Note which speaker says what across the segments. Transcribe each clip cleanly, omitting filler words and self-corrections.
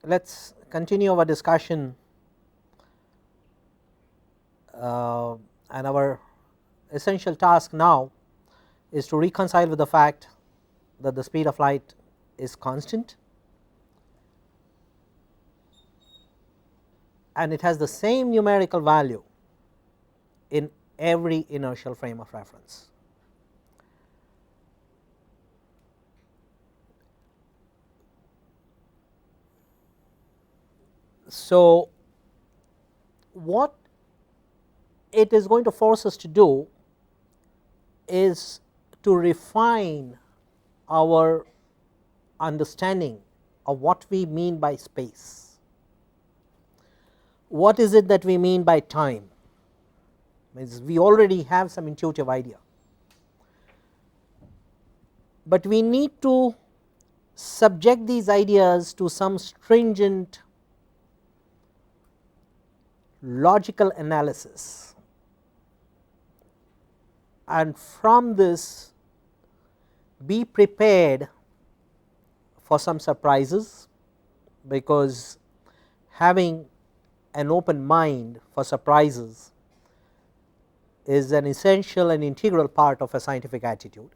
Speaker 1: let us continue our discussion and our essential task now is to reconcile with the fact that the speed of light is constant and it has the same numerical value in every inertial frame of reference. So, what it is going to force us to do is to refine our understanding of what we mean by space. What is it that we mean by time? Means we already have some intuitive idea, but we need to subject these ideas to some stringent logical analysis, and from this be prepared for some surprises, because having an open mind for surprises is an essential and integral part of a scientific attitude.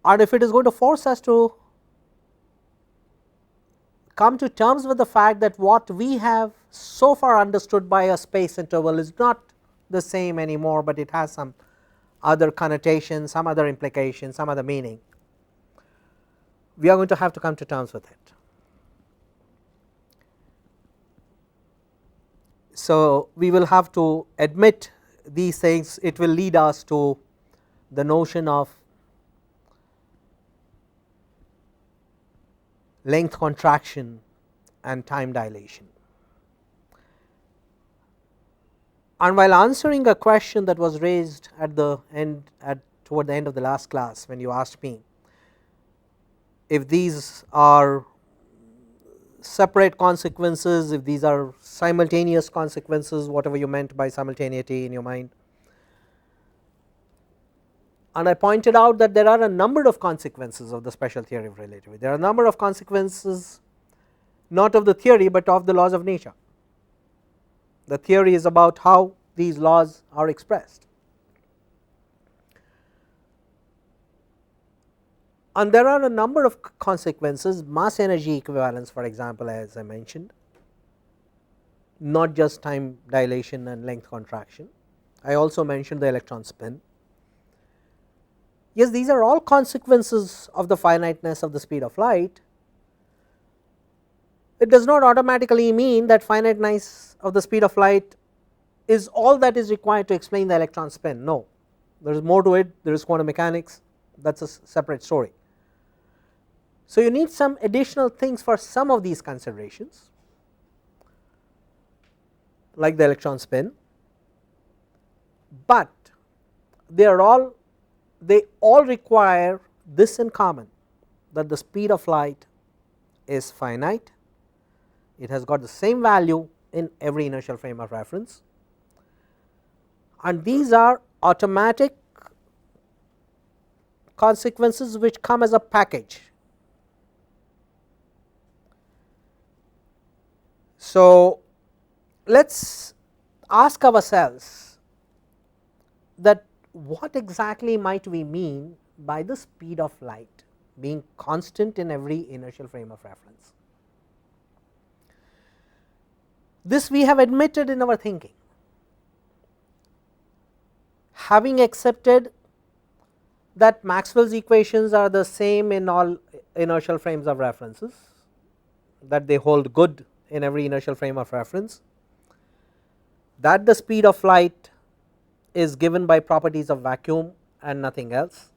Speaker 1: And if it is going to force us to come to terms with the fact that what we have so far understood by a space interval is not the same anymore, but it has some other connotation, some other implication, some other meaning, we are going to have to come to terms with it. So, we will have to admit these things. It will lead us to the notion of length contraction and time dilation. And while answering a question that was raised at the end, toward the end of the last class, when you asked me if these are separate consequences, if these are simultaneous consequences, whatever you meant by simultaneity in your mind, and I pointed out that there are a number of consequences of the special theory of relativity. There are a number of consequences not of the theory, but of the laws of nature. The theory is about how these laws are expressed, and there are a number of consequences, mass energy equivalence for example, as I mentioned, not just time dilation and length contraction. I also mentioned the electron spin. Yes, these are all consequences of the finiteness of the speed of light. It does not automatically mean that finiteness of the speed of light is all that is required to explain the electron spin. No, there is more to it. There is quantum mechanics, that is a separate story. So, you need some additional things for some of these considerations, like the electron spin, but they all require this in common, that the speed of light is finite. It has got the same value in every inertial frame of reference, and these are automatic consequences which come as a package. So, let us ask ourselves that what exactly might we mean by the speed of light being constant in every inertial frame of reference. This we have admitted in our thinking, having accepted that Maxwell's equations are the same in all inertial frames of references, that they hold good in every inertial frame of reference, that the speed of light is given by properties of vacuum and nothing else,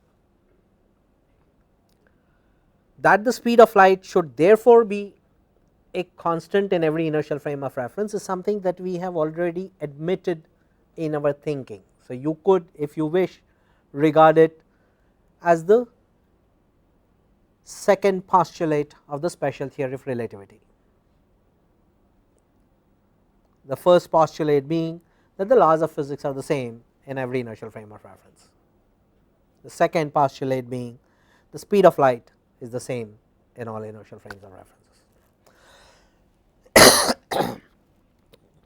Speaker 1: that the speed of light should therefore be a constant in every inertial frame of reference is something that we have already admitted in our thinking. So, you could, if you wish, regard it as the second postulate of the special theory of relativity. The first postulate being that the laws of physics are the same in every inertial frame of reference. The second postulate being the speed of light is the same in all inertial frames of references.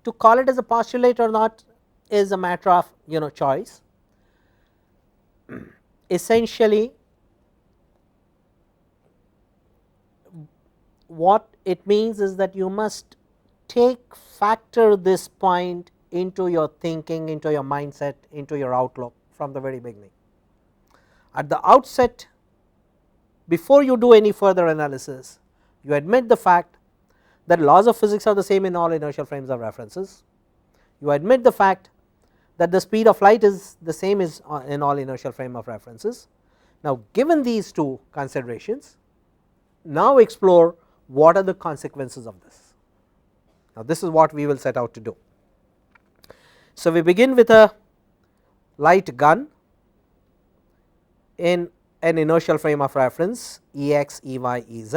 Speaker 1: To call it as a postulate or not is a matter of choice. Essentially, what it means is that you must factor this point into your thinking, into your mindset, into your outlook from the very beginning. At the outset, before you do any further analysis, you admit the fact that laws of physics are the same in all inertial frames of references. You admit the fact that the speed of light is the same as in all inertial frame of references. Now, given these two considerations, now explore what are the consequences of this. Now, this is what we will set out to do. So, we begin with a light gun in an inertial frame of reference Ex, Ey, Ez.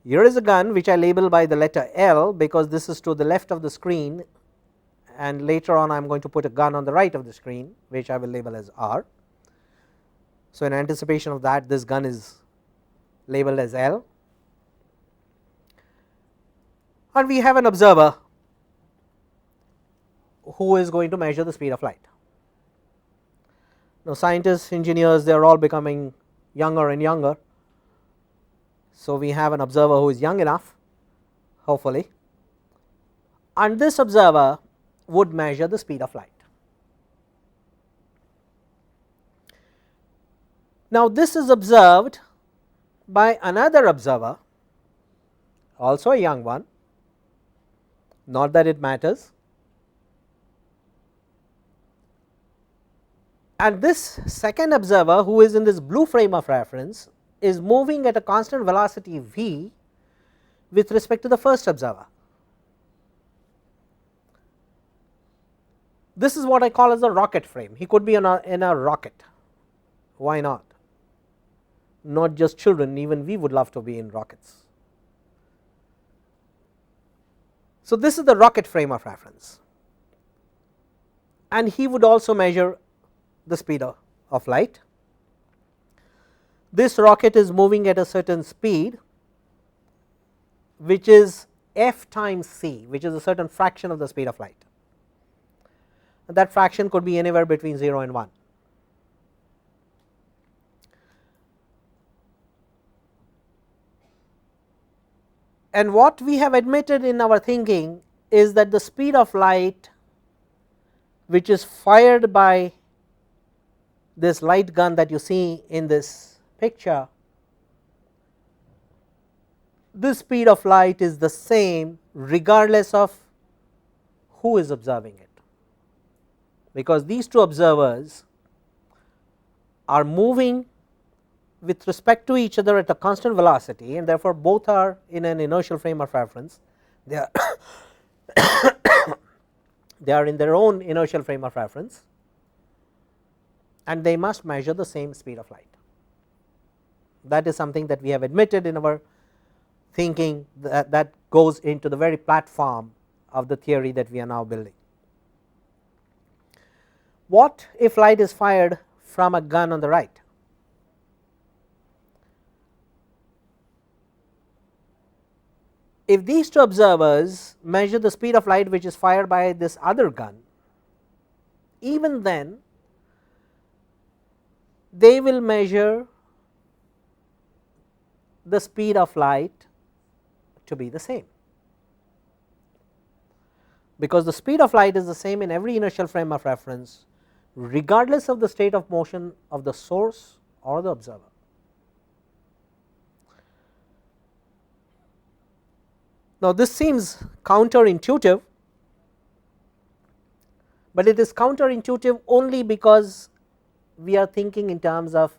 Speaker 1: Here is a gun which I label by the letter L, because this is to the left of the screen, and later on I am going to put a gun on the right of the screen which I will label as R. So, in anticipation of that, this gun is labeled as L, and we have an observer who is going to measure the speed of light. Now, scientists, engineers, they are all becoming younger and younger. So, we have an observer who is young enough, hopefully, and this observer would measure the speed of light. Now, this is observed by another observer, also a young one, not that it matters, and this second observer, who is in this blue frame of reference, is moving at a constant velocity v with respect to the first observer. This is what I call as a rocket frame. He could be in a rocket. Why not? Not just children, even we would love to be in rockets. So, this is the rocket frame of reference, and he would also measure the speed of light. This rocket is moving at a certain speed, which is f times c, which is a certain fraction of the speed of light. And that fraction could be anywhere between 0 and 1. And what we have admitted in our thinking is that the speed of light which is fired by this light gun that you see in this picture, this speed of light is the same regardless of who is observing it, because these two observers are moving with respect to each other at a constant velocity, and therefore, both are in an inertial frame of reference. They are they are in their own inertial frame of reference, and they must measure the same speed of light. That is something that we have admitted in our thinking, that goes into the very platform of the theory that we are now building. What if light is fired from a gun on the right? If these two observers measure the speed of light which is fired by this other gun, even then they will measure the speed of light to be the same, because the speed of light is the same in every inertial frame of reference regardless of the state of motion of the source or the observer. Now, this seems counterintuitive, but it is counterintuitive only because we are thinking in terms of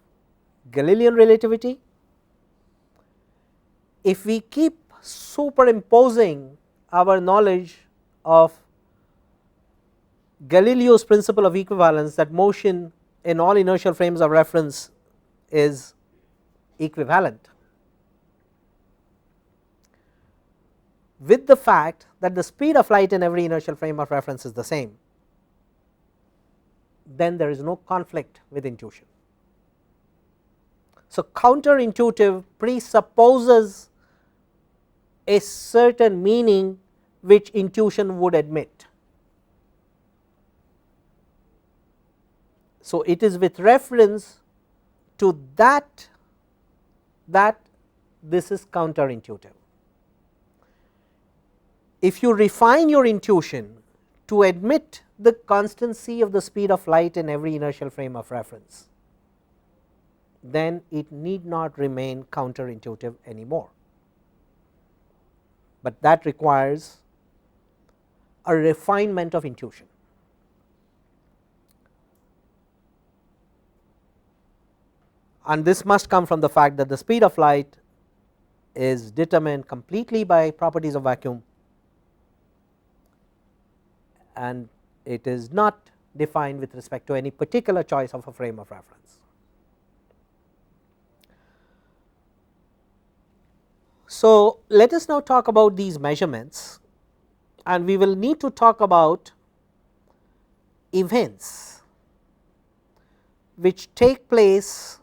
Speaker 1: Galilean relativity. If we keep superimposing our knowledge of Galileo's principle of equivalence, that motion in all inertial frames of reference is equivalent, with the fact that the speed of light in every inertial frame of reference is the same, then there is no conflict with intuition. So, counterintuitive presupposes a certain meaning which intuition would admit. So, it is with reference to that this is counterintuitive. If you refine your intuition to admit the constancy of the speed of light in every inertial frame of reference, then it need not remain counterintuitive anymore, but that requires a refinement of intuition. And this must come from the fact that the speed of light is determined completely by properties of vacuum, and it is not defined with respect to any particular choice of a frame of reference. So, let us now talk about these measurements, and we will need to talk about events which take place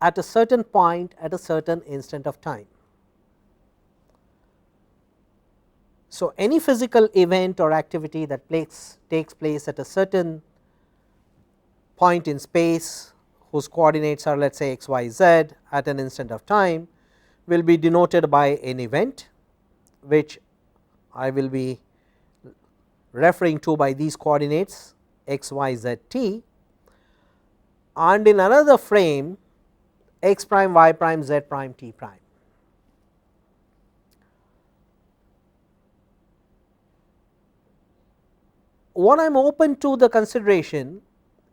Speaker 1: at a certain point at a certain instant of time. So, any physical event or activity that takes place at a certain point in space whose coordinates are, let us say, x, y, z at an instant of time will be denoted by an event, which I will be referring to by these coordinates x, y, z, t, and in another frame x prime, y prime, z prime, t prime. What I am open to the consideration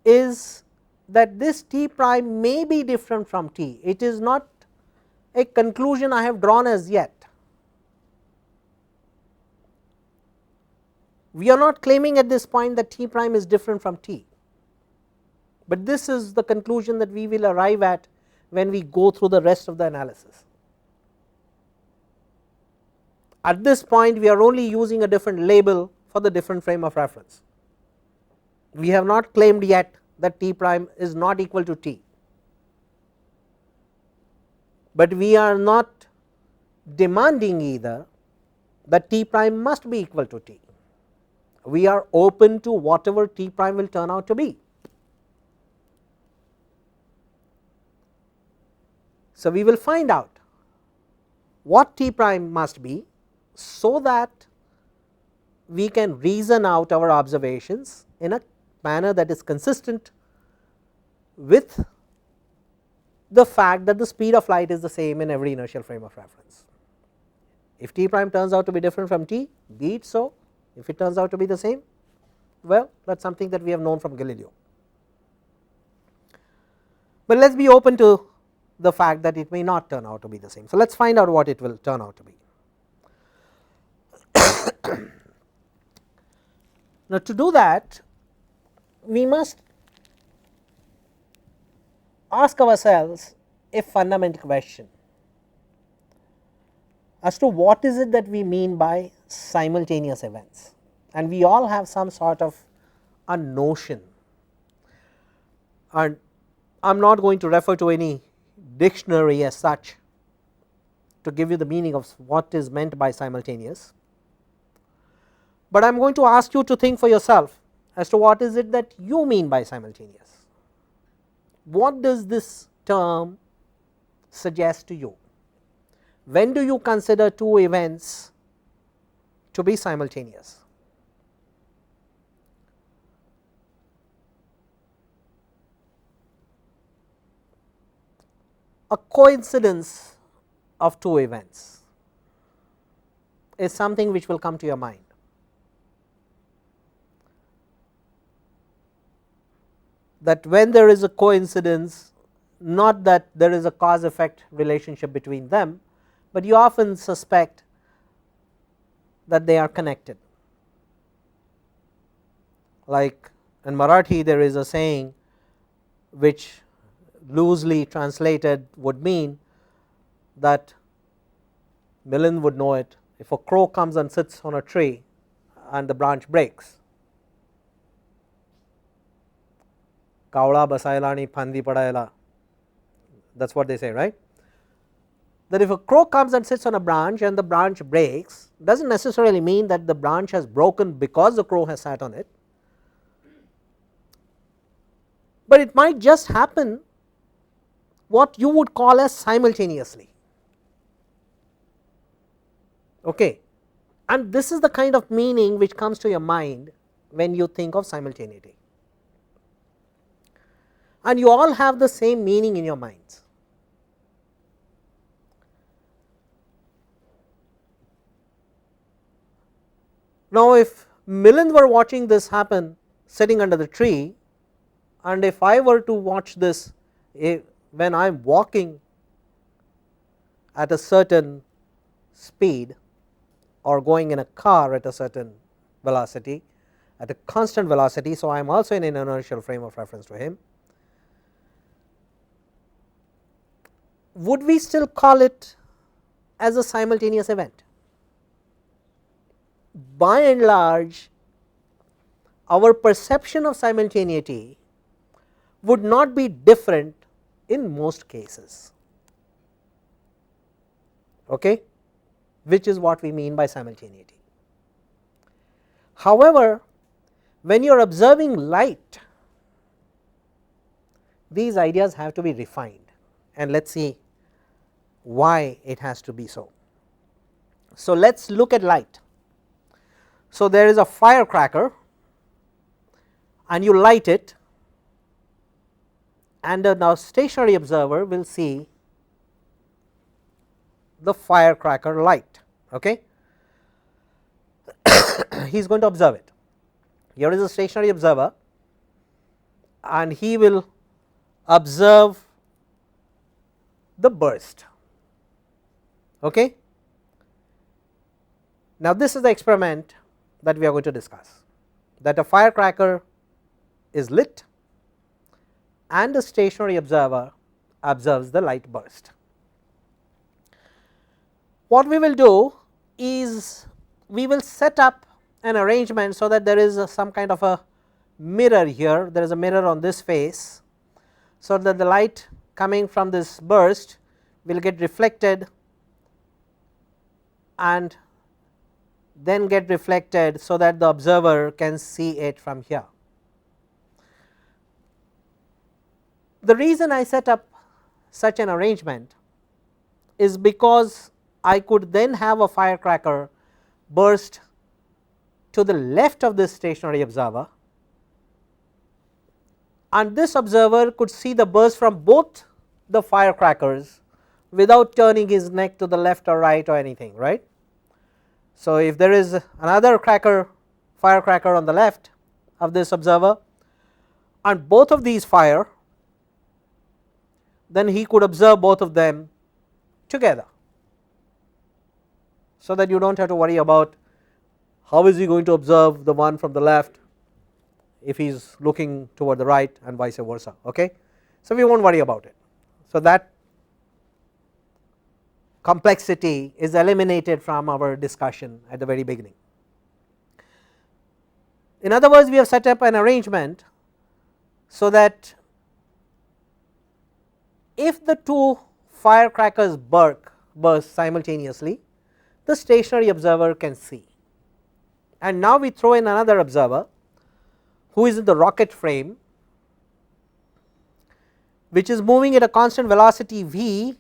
Speaker 1: is that this t prime may be different from t. It is not a conclusion I have drawn as yet. We are not claiming at this point that t prime is different from t, but this is the conclusion that we will arrive at when we go through the rest of the analysis. At this point, we are only using a different label for the different frame of reference. We have not claimed yet that t prime is not equal to t, but we are not demanding either that t prime must be equal to t. We are open to whatever t prime will turn out to be. So, we will find out what t prime must be, so that we can reason out our observations in a manner that is consistent with the fact that the speed of light is the same in every inertial frame of reference. If t prime turns out to be different from t, be it so. If it turns out to be the same, well, that is something that we have known from Galileo. But let us be open to the fact that it may not turn out to be the same. So, let us find out what it will turn out to be. Now, to do that, we must ask ourselves a fundamental question as to what is it that we mean by simultaneous events, and we all have some sort of a notion, and I am not going to refer to any dictionary as such to give you the meaning of what is meant by simultaneous, but I am going to ask you to think for yourself as to what is it that you mean by simultaneous. What does this term suggest to you? When do you consider two events to be simultaneous? A coincidence of two events is something which will come to your mind. That when there is a coincidence, not that there is a cause effect relationship between them, but you often suspect that they are connected. Like in Marathi, there is a saying which loosely translated would mean that Milind would know it: if a crow comes and sits on a tree and the branch breaks, कावळा बसायला आणि फांदी पडायला, that is what they say, right, that if a crow comes and sits on a branch and the branch breaks, does not necessarily mean that the branch has broken because the crow has sat on it, but it might just happen what you would call as simultaneously. Okay. And this is the kind of meaning which comes to your mind when you think of simultaneity, and you all have the same meaning in your minds. Now, if Milind were watching this happen sitting under the tree, and if I were to watch this when I am walking at a certain speed or going in a car at a certain velocity, at a constant velocity, so I am also in an inertial frame of reference to him, would we still call it as a simultaneous event? By and large, our perception of simultaneity would not be different in most cases, okay, which is what we mean by simultaneity. However, when you are observing light, these ideas have to be refined, and let us see why it has to be so. So, let us look at light. So, there is a firecracker and you light it, and a now stationary observer will see the firecracker light. Okay. He is going to observe it. Here is a stationary observer and he will observe the burst. Okay. Now, this is the experiment that we are going to discuss, that a firecracker is lit and a stationary observer observes the light burst. What we will do is we will set up an arrangement so that there is some kind of a mirror here, there is a mirror on this face, so that the light coming from this burst will get reflected and then get reflected so that the observer can see it from here. The reason I set up such an arrangement is because I could then have a firecracker burst to the left of this stationary observer, and this observer could see the burst from both the firecrackers without turning his neck to the left or right or anything, right. So, if there is another firecracker on the left of this observer and both of these fire, then he could observe both of them together, so that you do not have to worry about how is he going to observe the one from the left if he is looking toward the right and vice versa. Okay. So, we will not worry about it. So, that complexity is eliminated from our discussion at the very beginning. In other words, we have set up an arrangement so that if the two firecrackers burst simultaneously, the stationary observer can see, and now we throw in another observer who is in the rocket frame, which is moving at a constant velocity v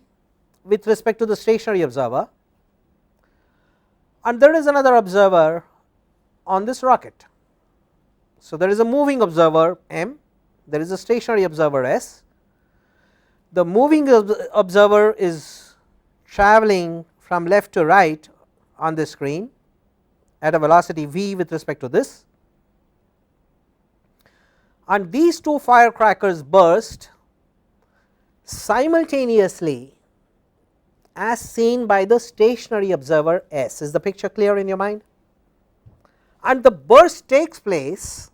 Speaker 1: with respect to the stationary observer, and there is another observer on this rocket. So, there is a moving observer m, there is a stationary observer s. The moving observer is traveling from left to right on the screen at a velocity v with respect to this, and these two firecrackers burst simultaneously as seen by the stationary observer s. Is the picture clear in your mind? And the burst takes place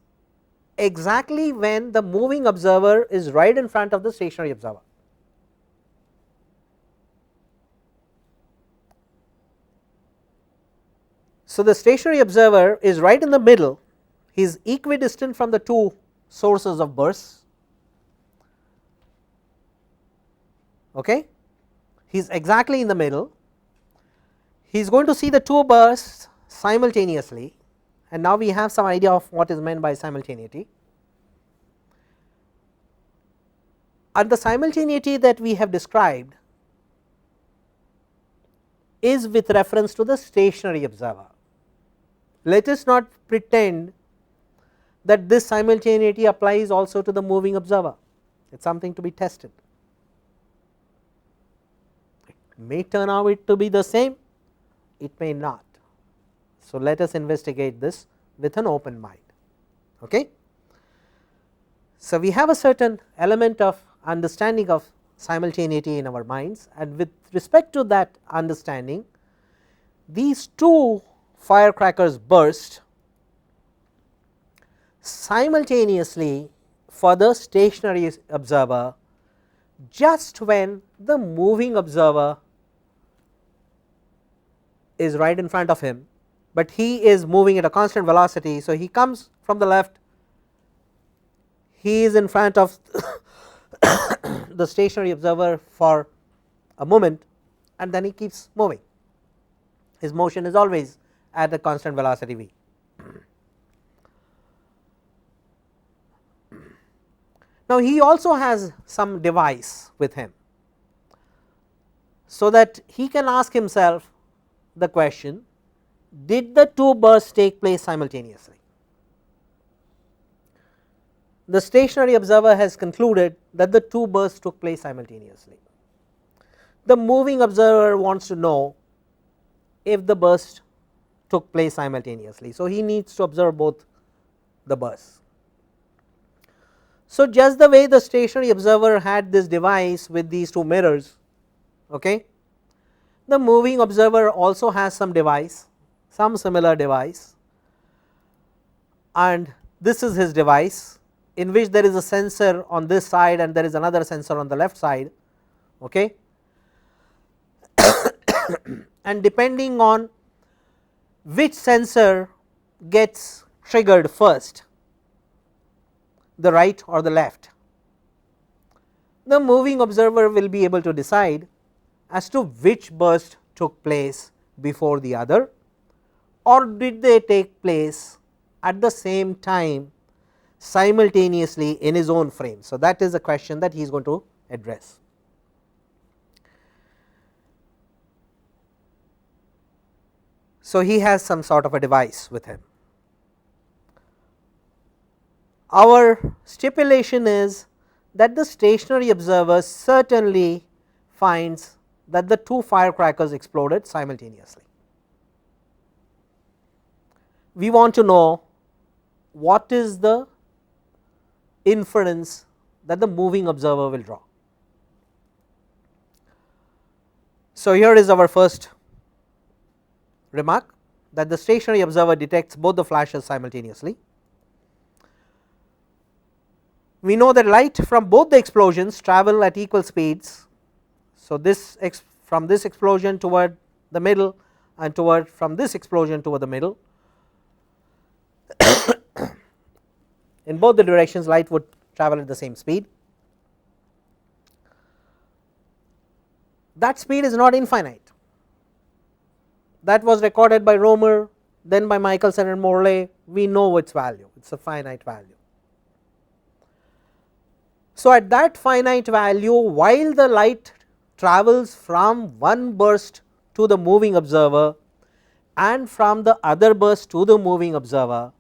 Speaker 1: exactly when the moving observer is right in front of the stationary observer. So, the stationary observer is right in the middle, he is equidistant from the two sources of bursts, Okay, he is exactly in the middle. He is going to see the two bursts simultaneously, and now we have some idea of what is meant by simultaneity. And the simultaneity that we have described is with reference to the stationary observer. Let us not pretend that this simultaneity applies also to the moving observer. It is something to be tested. It may turn out it to be the same, it may not. So, let us investigate this with an open mind. Okay. So, we have a certain element of understanding of simultaneity in our minds, and with respect to that understanding, these two firecrackers burst simultaneously for the stationary observer just when the moving observer is right in front of him, but he is moving at a constant velocity. So, he comes from the left, he is in front of the stationary observer for a moment, and then he keeps moving. His motion is always at a constant velocity v. Now, he also has some device with him, so that he can ask himself the question, did the two bursts take place simultaneously? The stationary observer has concluded that the two bursts took place simultaneously. The moving observer wants to know if the burst took place simultaneously. So, he needs to observe both the bursts. So, just the way the stationary observer had this device with these two mirrors, okay, the moving observer also has some device, some similar device, and this is his device, in which there is a sensor on this side and there is another sensor on the left side. Okay. And depending on which sensor gets triggered first, the right or the left, the moving observer will be able to decide as to which burst took place before the other, or did they take place at the same time simultaneously in his own frame. So, that is a question that he is going to address. So, he has some sort of a device with him. Our stipulation is that the stationary observer certainly finds that the two firecrackers exploded simultaneously. We want to know what is the inference that the moving observer will draw. So, here is our first remark, that the stationary observer detects both the flashes simultaneously. We know that light from both the explosions travel at equal speeds. So, this from this explosion toward the middle and toward from this explosion toward the middle, in both the directions light would travel at the same speed. That speed is not infinite. That was recorded by Romer, then by Michelson and Morley. We know its value, it is a finite value. So, at that finite value, while the light travels from one burst to the moving observer and from the other burst to the moving observer,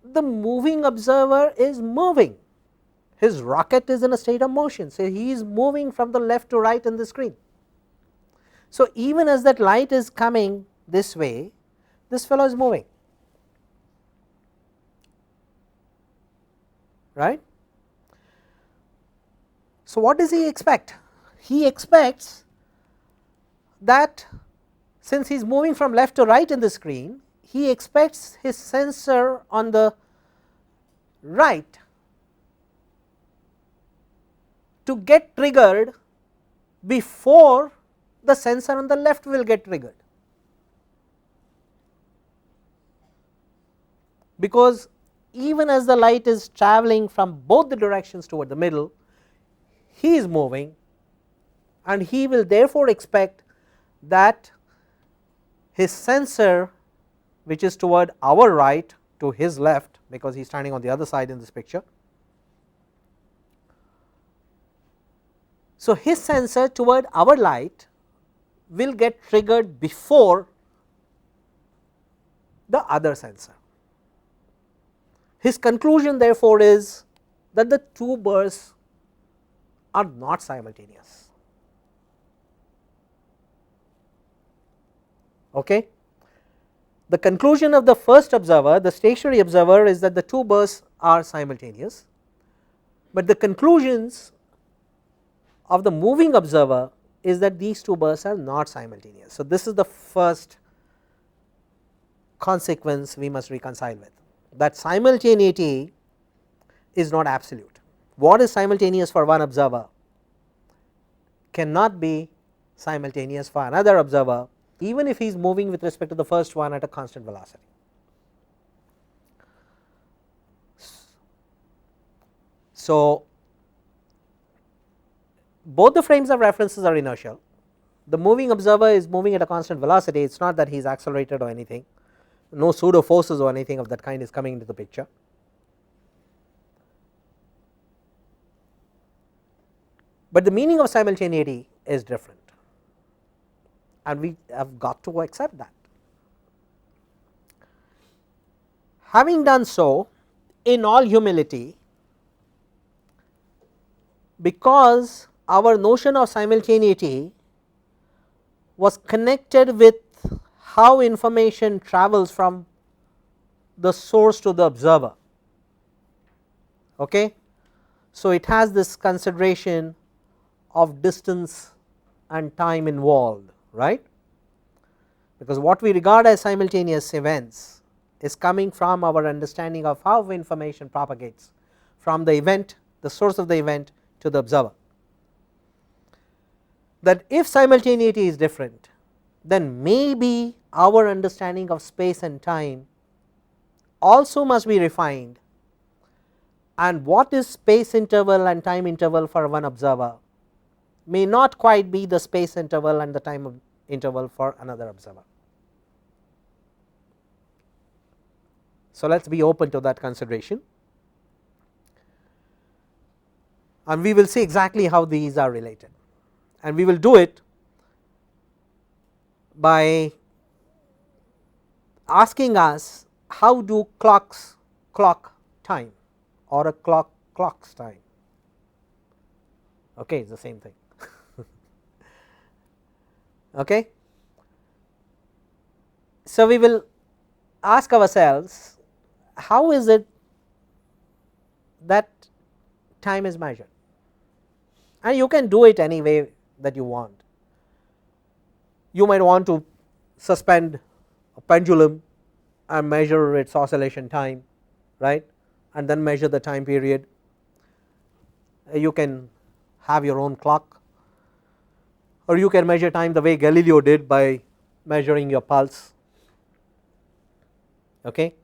Speaker 1: the moving observer is moving, his rocket is in a state of motion. So, he is moving from the left to right in the screen. So, even as that light is coming this way, this fellow is moving, right. So, what does he expect? He expects that since he is moving from left to right in the screen, he expects his sensor on the right to get triggered before the sensor on the left will get triggered, because even as the light is traveling from both the directions toward the middle, he is moving and he will therefore expect that his sensor, which is toward our right to his left, because he is standing on the other side in this picture. So, his sensor toward our light will get triggered before the other sensor. His conclusion therefore is that the two bursts are not simultaneous. Okay. The conclusion of the first observer, the stationary observer, is that the two bursts are simultaneous, but the conclusions of the moving observer is that these two bursts are not simultaneous. So, this is the first consequence we must reconcile with, that simultaneity is not absolute. What is simultaneous for one observer cannot be simultaneous for another observer, even if he is moving with respect to the first one at a constant velocity. So, both the frames of references are inertial. The moving observer is moving at a constant velocity, it is not that he is accelerated or anything, no pseudo forces or anything of that kind is coming into the picture. But the meaning of simultaneity is different, and we have got to accept that. Having done so, in all humility, because our notion of simultaneity was connected with how information travels from the source to the observer. Okay. So, it has this consideration of distance and time involved, right, because what we regard as simultaneous events is coming from our understanding of how information propagates from the event, the source of the event, to the observer. That if simultaneity is different, then maybe our understanding of space and time also must be refined, and what is space interval and time interval for one observer may not quite be the space interval and the time interval for another observer. So, let us be open to that consideration, and we will see exactly how these are related, and we will do it by asking us how do clocks clock time or a clock clocks time. Okay, it is the same thing. Okay. So, we will ask ourselves, how is it that time is measured, and you can do it any way that you want. You might want to suspend a pendulum and measure its oscillation time, right, and then measure the time period. You can have your own clock, or you can measure time the way Galileo did by measuring your pulse. Okay.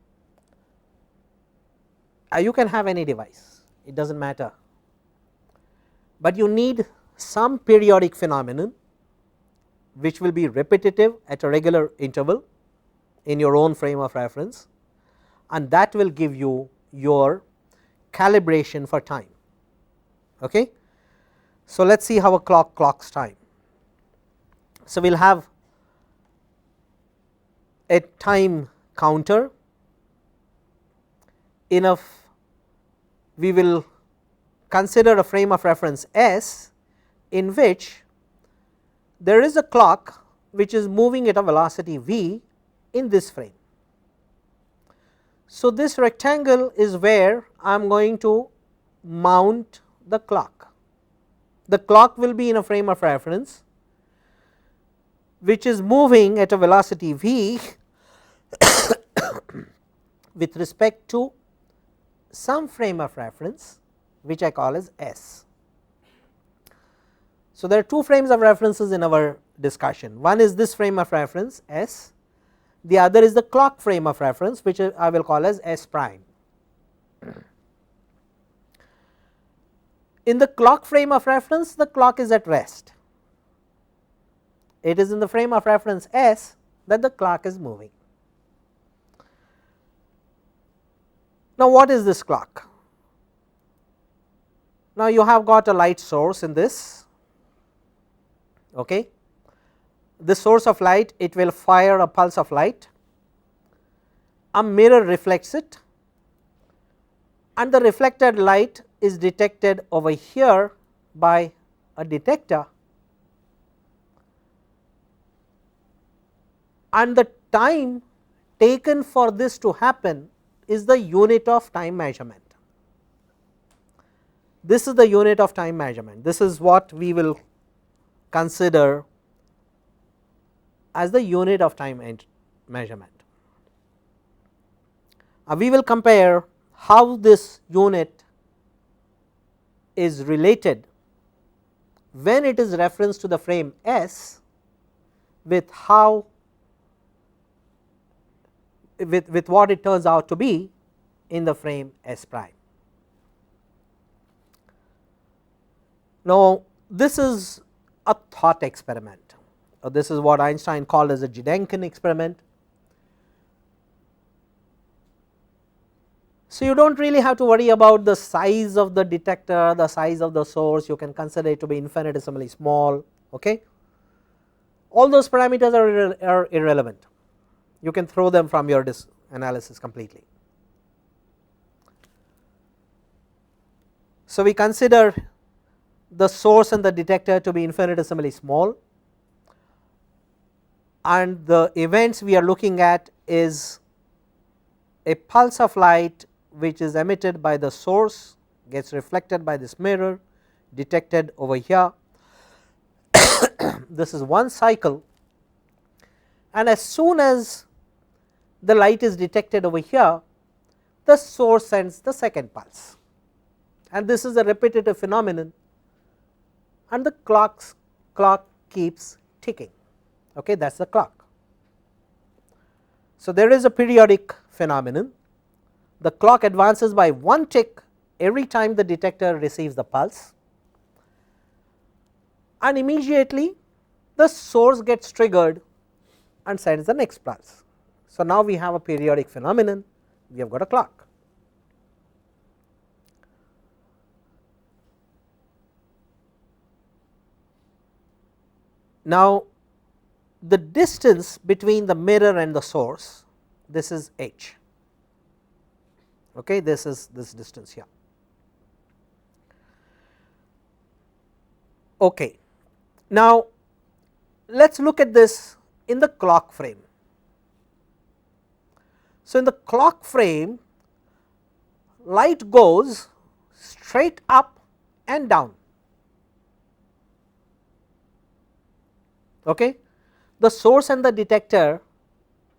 Speaker 1: You can have any device, it does not matter, but you need some periodic phenomenon which will be repetitive at a regular interval in your own frame of reference, and that will give you your calibration for time. Okay. So, let us see how a clock clocks time. So, we will have a time counter. We will consider a frame of reference S in which there is a clock which is moving at a velocity v in this frame. So, this rectangle is where I am going to mount the clock. The clock will be in a frame of reference which is moving at a velocity v with respect to some frame of reference which I call as S. So, there are two frames of references in our discussion. One is this frame of reference S, the other is the clock frame of reference which I will call as S prime. In the clock frame of reference, the clock is at rest, it is in the frame of reference S that the clock is moving. Now, what is this clock? Now, you have got a light source in this. Okay. This source of light, it will fire a pulse of light, a mirror reflects it, and the reflected light is detected over here by a detector, and the time taken for this to happen is the unit of time measurement. This is the unit of time measurement. This is what we will consider as the unit of time measurement. We will compare how this unit is related when it is referenced to the frame S with how with what it turns out to be in the frame S prime. Now, this is a thought experiment. This is what Einstein called as a Gedanken experiment. So, you do not really have to worry about the size of the detector, the size of the source, you can consider it to be infinitesimally small. Okay. All those parameters are irrelevant, you can throw them from your analysis completely. So, we consider the source and the detector to be infinitesimally small, and the events we are looking at is a pulse of light which is emitted by the source, gets reflected by this mirror, detected over here. This is one cycle, and as soon as the light is detected over here, the source sends the second pulse, and this is a repetitive phenomenon, and the clock keeps ticking. Okay, that is the clock. So, there is a periodic phenomenon, the clock advances by one tick every time the detector receives the pulse, and immediately the source gets triggered and sends the next pulse. So, now we have a periodic phenomenon, we have got a clock. Now, the distance between the mirror and the source, this is h. Okay, this is this distance here. Okay. Now, let us look at this in the clock frame. So, in the clock frame, light goes straight up and down. Okay. The source and the detector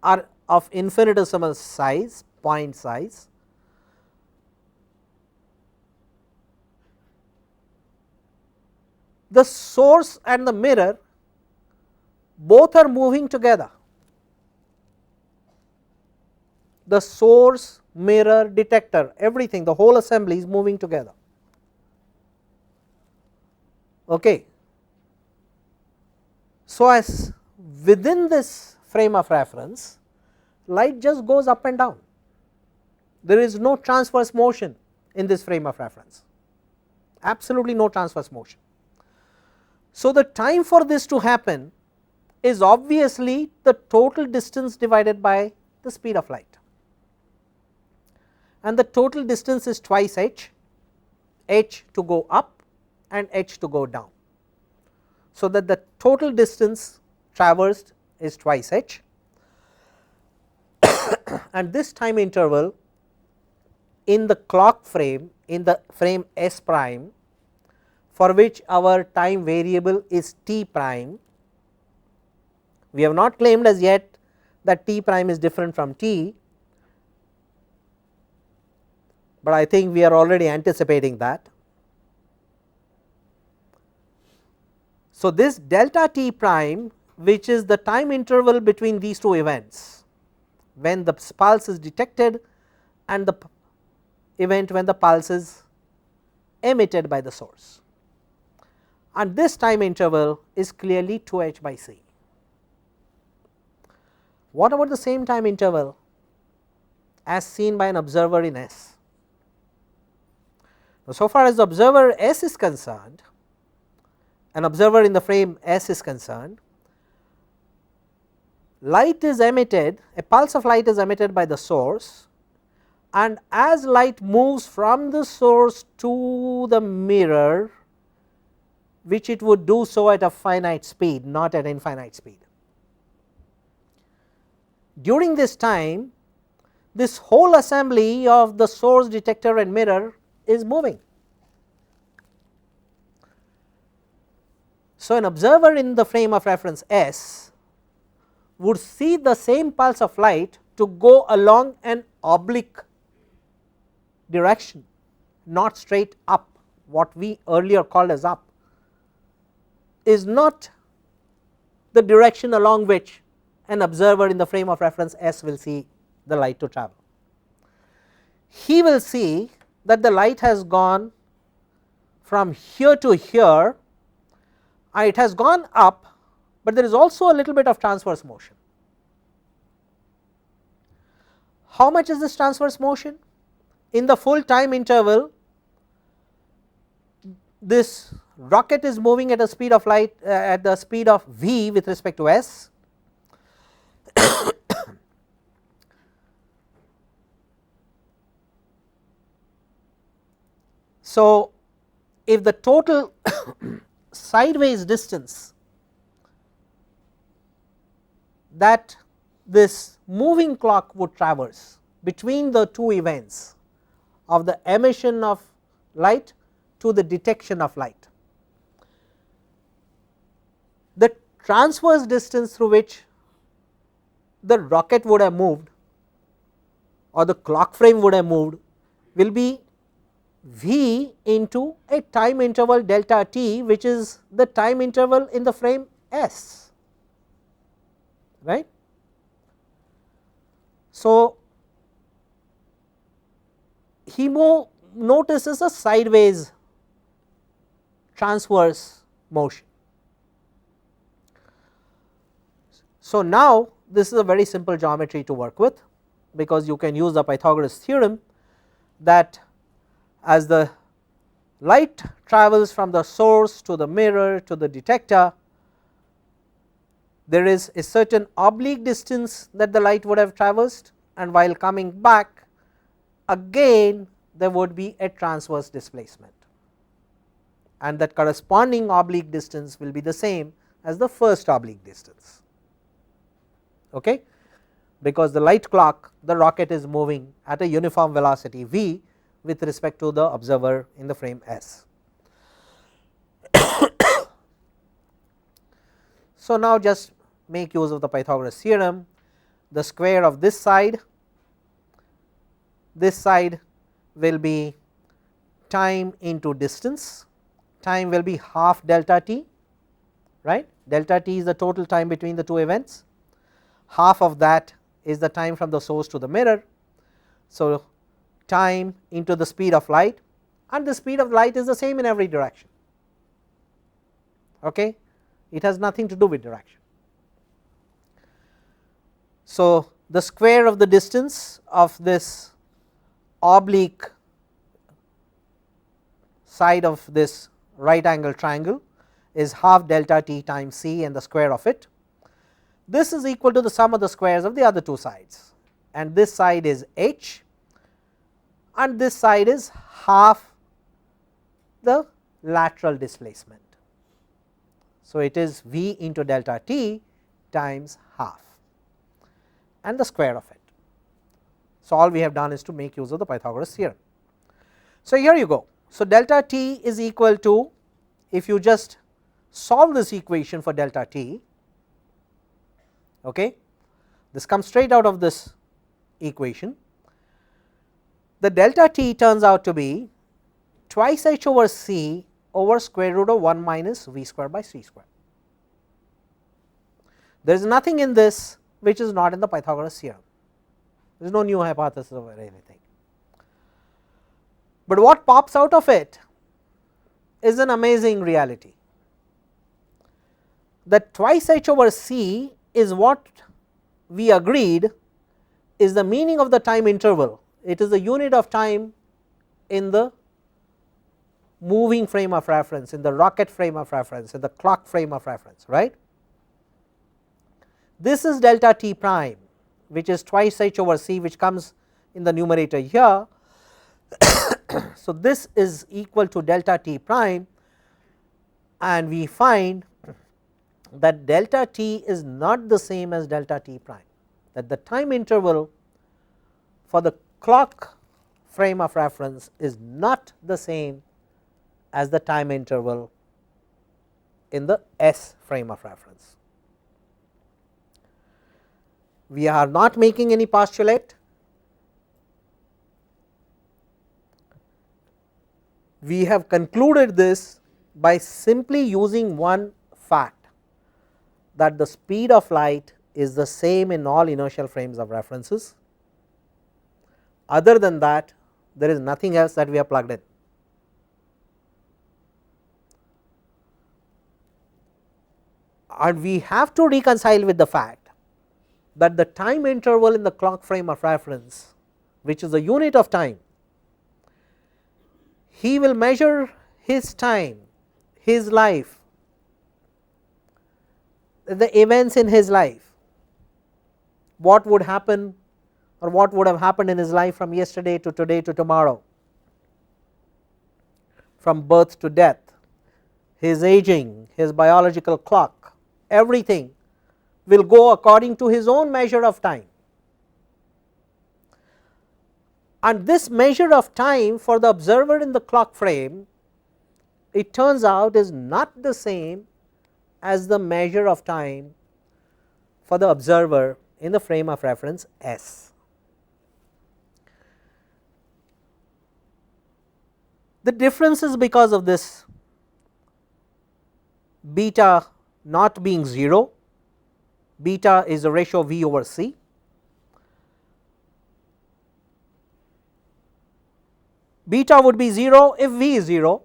Speaker 1: are of infinitesimal size, point size. The source and the mirror both are moving together. The source, mirror, detector, everything, the whole assembly is moving together. Okay. So, as within this frame of reference, light just goes up and down, there is no transverse motion in this frame of reference, absolutely no transverse motion. So, the time for this to happen is obviously the total distance divided by the speed of light, and the total distance is twice h, h to go up and h to go down. So, that the total distance traversed is twice h, and this time interval in the clock frame, in the frame S prime, for which our time variable is t prime. We have not claimed as yet that t prime is different from t, but I think we are already anticipating that. So, this delta t prime, which is the time interval between these two events, when the pulse is detected and the event when the pulse is emitted by the source, and this time interval is clearly 2h by c. What about the same time interval as seen by an observer in S? Now, so far as the observer S is concerned, an observer in the frame S is concerned, light is emitted, a pulse of light is emitted by the source, and as light moves from the source to the mirror, which it would do so at a finite speed, not at infinite speed. During this time, this whole assembly of the source, detector and mirror is moving. So, an observer in the frame of reference S would see the same pulse of light to go along an oblique direction, not straight up. What we earlier called as up is not the direction along which an observer in the frame of reference S will see the light to travel. He will see that the light has gone from here to here, and it has gone up, but there is also a little bit of transverse motion. How much is this transverse motion? In the full time interval, this rocket is moving at a speed of light at the speed of v with respect to S. So, if the total sideways distance that this moving clock would traverse between the two events of the emission of light to the detection of light, the transverse distance through which the rocket would have moved or the clock frame would have moved will be v into a time interval delta t, which is the time interval in the frame S, right. So, he notices a sideways transverse motion. So, now this is a very simple geometry to work with, because you can use the Pythagoras theorem that as the light travels from the source to the mirror to the detector, there is a certain oblique distance that the light would have traversed, and while coming back again there would be a transverse displacement, and that corresponding oblique distance will be the same as the first oblique distance, okay, because the light clock, the rocket is moving at a uniform velocity v with respect to the observer in the frame S. So, now just make use of the Pythagoras theorem. The square of this side will be time into distance, time will be half delta t, right. Delta t is the total time between the two events, half of that is the time from the source to the mirror. So, time into the speed of light, and the speed of light is the same in every direction, okay. It has nothing to do with direction. So, the square of the distance of this oblique side of this right angle triangle is half delta t times c and the square of it. This is equal to the sum of the squares of the other two sides, and this side is h and this side is half the lateral displacement. So, it is v into delta t times half and the square of it. So, all we have done is to make use of the Pythagoras theorem. So, here you go. So, delta t is equal to, if you just solve this equation for delta t, okay, this comes straight out of this equation. The delta t turns out to be twice h over c over square root of 1 minus v square by c square. There is nothing in this which is not in the Pythagoras theorem, there is no new hypothesis or anything, but what pops out of it is an amazing reality, that twice h over c is what we agreed is the meaning of the time interval. It is the unit of time in the moving frame of reference, in the rocket frame of reference, in the clock frame of reference, right. This is delta t prime, which is twice h over c, which comes in the numerator here. So, this is equal to delta t prime, and we find that delta t is not the same as delta t prime, that the time interval for the clock frame of reference is not the same as the time interval in the S frame of reference. We are not making any postulate, we have concluded this by simply using one fact, that the speed of light is the same in all inertial frames of references. Other than that, there is nothing else that we have plugged in. And we have to reconcile with the fact that the time interval in the clock frame of reference, which is a unit of time, he will measure his time, his life, the events in his life, what would happen or what would have happened in his life from yesterday to today to tomorrow, from birth to death, his aging, his biological clock, everything will go according to his own measure of time. And this measure of time for the observer in the clock frame, it turns out, is not the same as the measure of time for the observer in the frame of reference S. The difference is because of this beta not being 0, beta is a ratio V over C. Beta would be 0 if V is 0,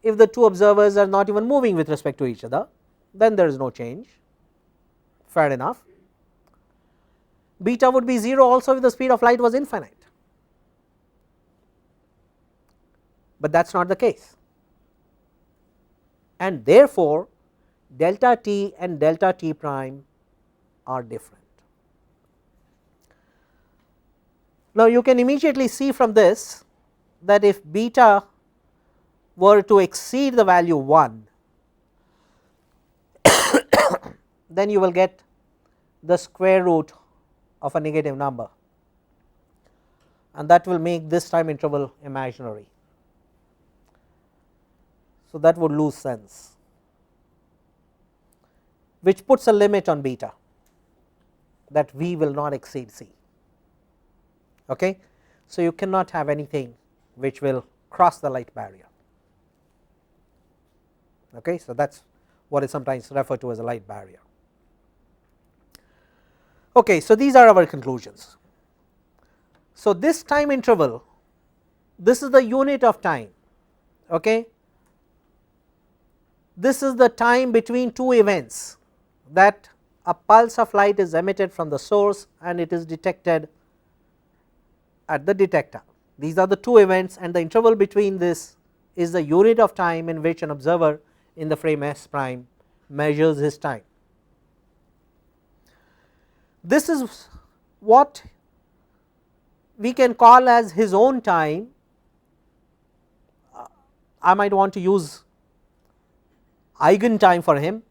Speaker 1: if the two observers are not even moving with respect to each other, then there is no change, fair enough. Beta would be 0 also if the speed of light was infinite, but that is not the case, and therefore, delta t and delta t prime are different. Now, you can immediately see from this that if beta were to exceed the value 1, then you will get the square root of a negative number, and that will make this time interval imaginary. So, that would lose sense, which puts a limit on beta, that V will not exceed C. Okay? So, you cannot have anything which will cross the light barrier. Okay? So, that is what is sometimes referred to as a light barrier. Okay, so these are our conclusions. So, this time interval, this is the unit of time. Okay? This is the time between two events, that a pulse of light is emitted from the source and it is detected at the detector. These are the two events, and the interval between this is the unit of time in which an observer in the frame S prime measures his time. This is what we can call as his own time. I might want to use eigen time for him,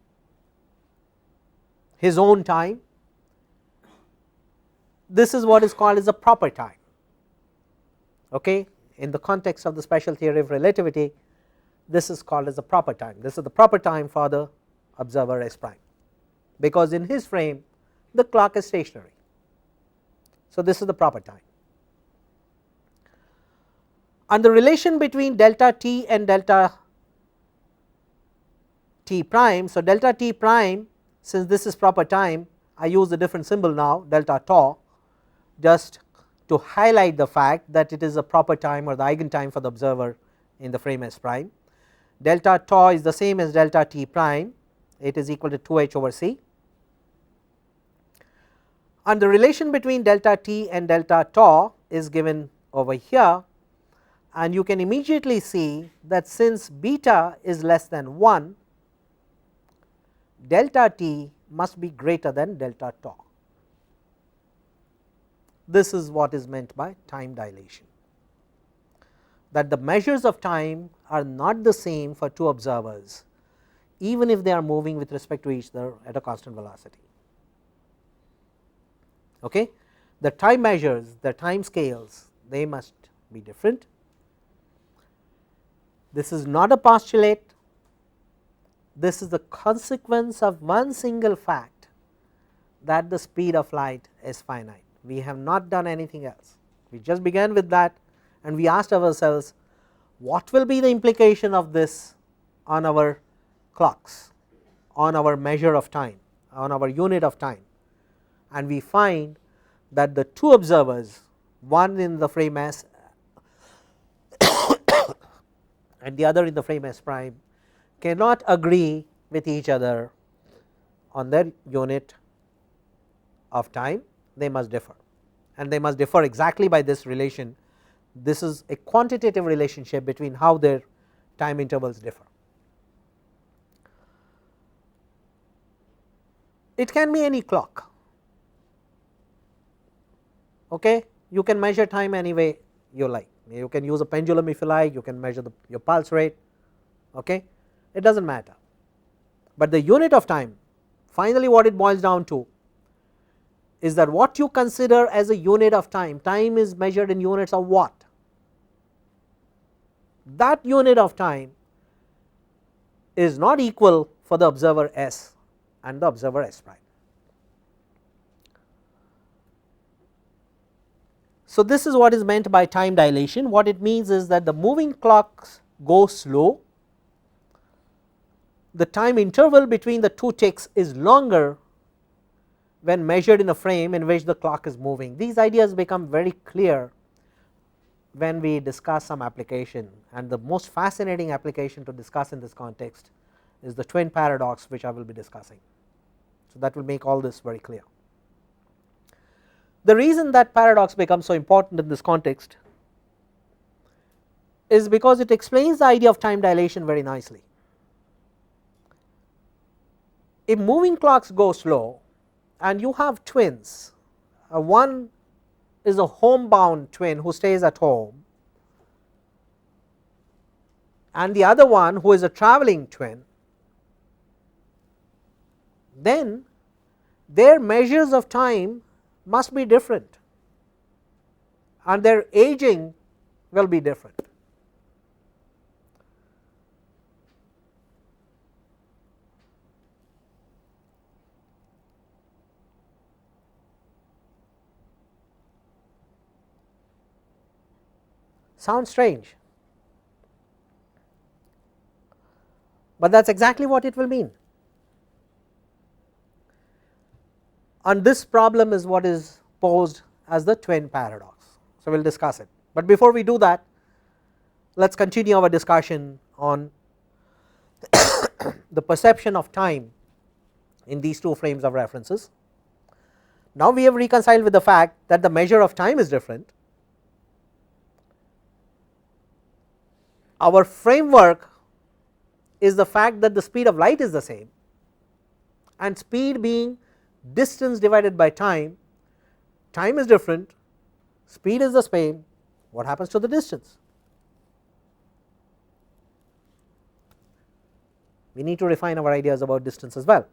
Speaker 1: his own time. This is what is called as a proper time. Okay? In the context of the special theory of relativity, this is called as a proper time. This is the proper time for the observer S prime, because in his frame the clock is stationary. So, this is the proper time. And the relation between delta t and delta t prime. So, delta t prime, since this is proper time, I use a different symbol now, delta tau, just to highlight the fact that it is a proper time or the eigen time for the observer in the frame S prime. Delta tau is the same as delta t prime, it is equal to 2h over c, And the relation between delta t and delta tau is given over here, and you can immediately see that since beta is less than 1, delta t must be greater than delta tau. This is what is meant by time dilation, that the measures of time are not the same for two observers, even if they are moving with respect to each other at a constant velocity. Okay? The time measures, the time scales, they must be different. This is not a postulate, this is the consequence of one single fact, that the speed of light is finite. We have not done anything else, we just began with that, and we asked ourselves what will be the implication of this on our clocks, on our measure of time, on our unit of time, and we find that the two observers, one in the frame S and the other in the frame S prime, cannot agree with each other on their unit of time, they must differ, and they must differ exactly by this relation. This is a quantitative relationship between how their time intervals differ. It can be any clock. Okay? You can measure time any way you like. You can use a pendulum if you like, you can measure your pulse rate, okay? It does not matter, but the unit of time, finally what it boils down to is that what you consider as a unit of time, time is measured in units of what? That unit of time is not equal for the observer S and the observer S prime. So, this is what is meant by time dilation. What it means is that the moving clocks go slow, the time interval between the two ticks is longer when measured in a frame in which the clock is moving. These ideas become very clear when we discuss some application, and the most fascinating application to discuss in this context is the twin paradox, which I will be discussing. So, that will make all this very clear. The reason that paradox becomes so important in this context is because it explains the idea of time dilation very nicely. If moving clocks go slow and you have twins, one is a homebound twin who stays at home, and the other one who is a travelling twin, then their measures of time must be different and their aging will be different. Sounds strange, but that is exactly what it will mean. And this problem is what is posed as the twin paradox. So, we will discuss it, but before we do that, let us continue our discussion on the perception of time in these two frames of references. Now, we have reconciled with the fact that the measure of time is different. Our framework is the fact that the speed of light is the same, and speed being distance divided by time, time is different, speed is the same, what happens to the distance? We need to refine our ideas about distance as well.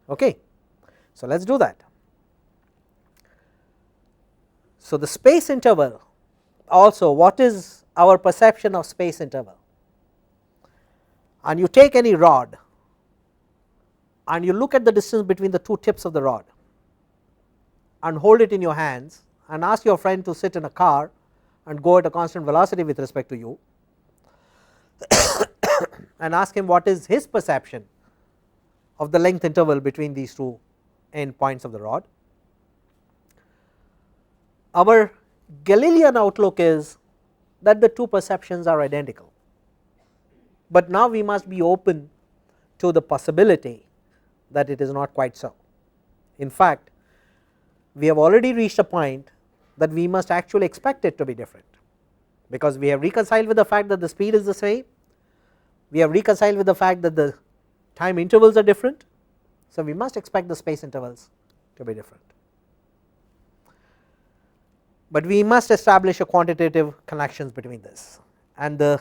Speaker 1: Okay. So, let us do that. So, the space interval also, what is our perception of space interval? And you take any rod and you look at the distance between the two tips of the rod and hold it in your hands and ask your friend to sit in a car and go at a constant velocity with respect to you and ask him what is his perception of the length interval between these two end points of the rod. Our Galilean outlook is that the two perceptions are identical, but now we must be open to the possibility that it is not quite so. In fact, we have already reached a point that we must actually expect it to be different, because we have reconciled with the fact that the speed is the same, we have reconciled with the fact that the time intervals are different. So, we must expect the space intervals to be different, but we must establish a quantitative connections between this, and the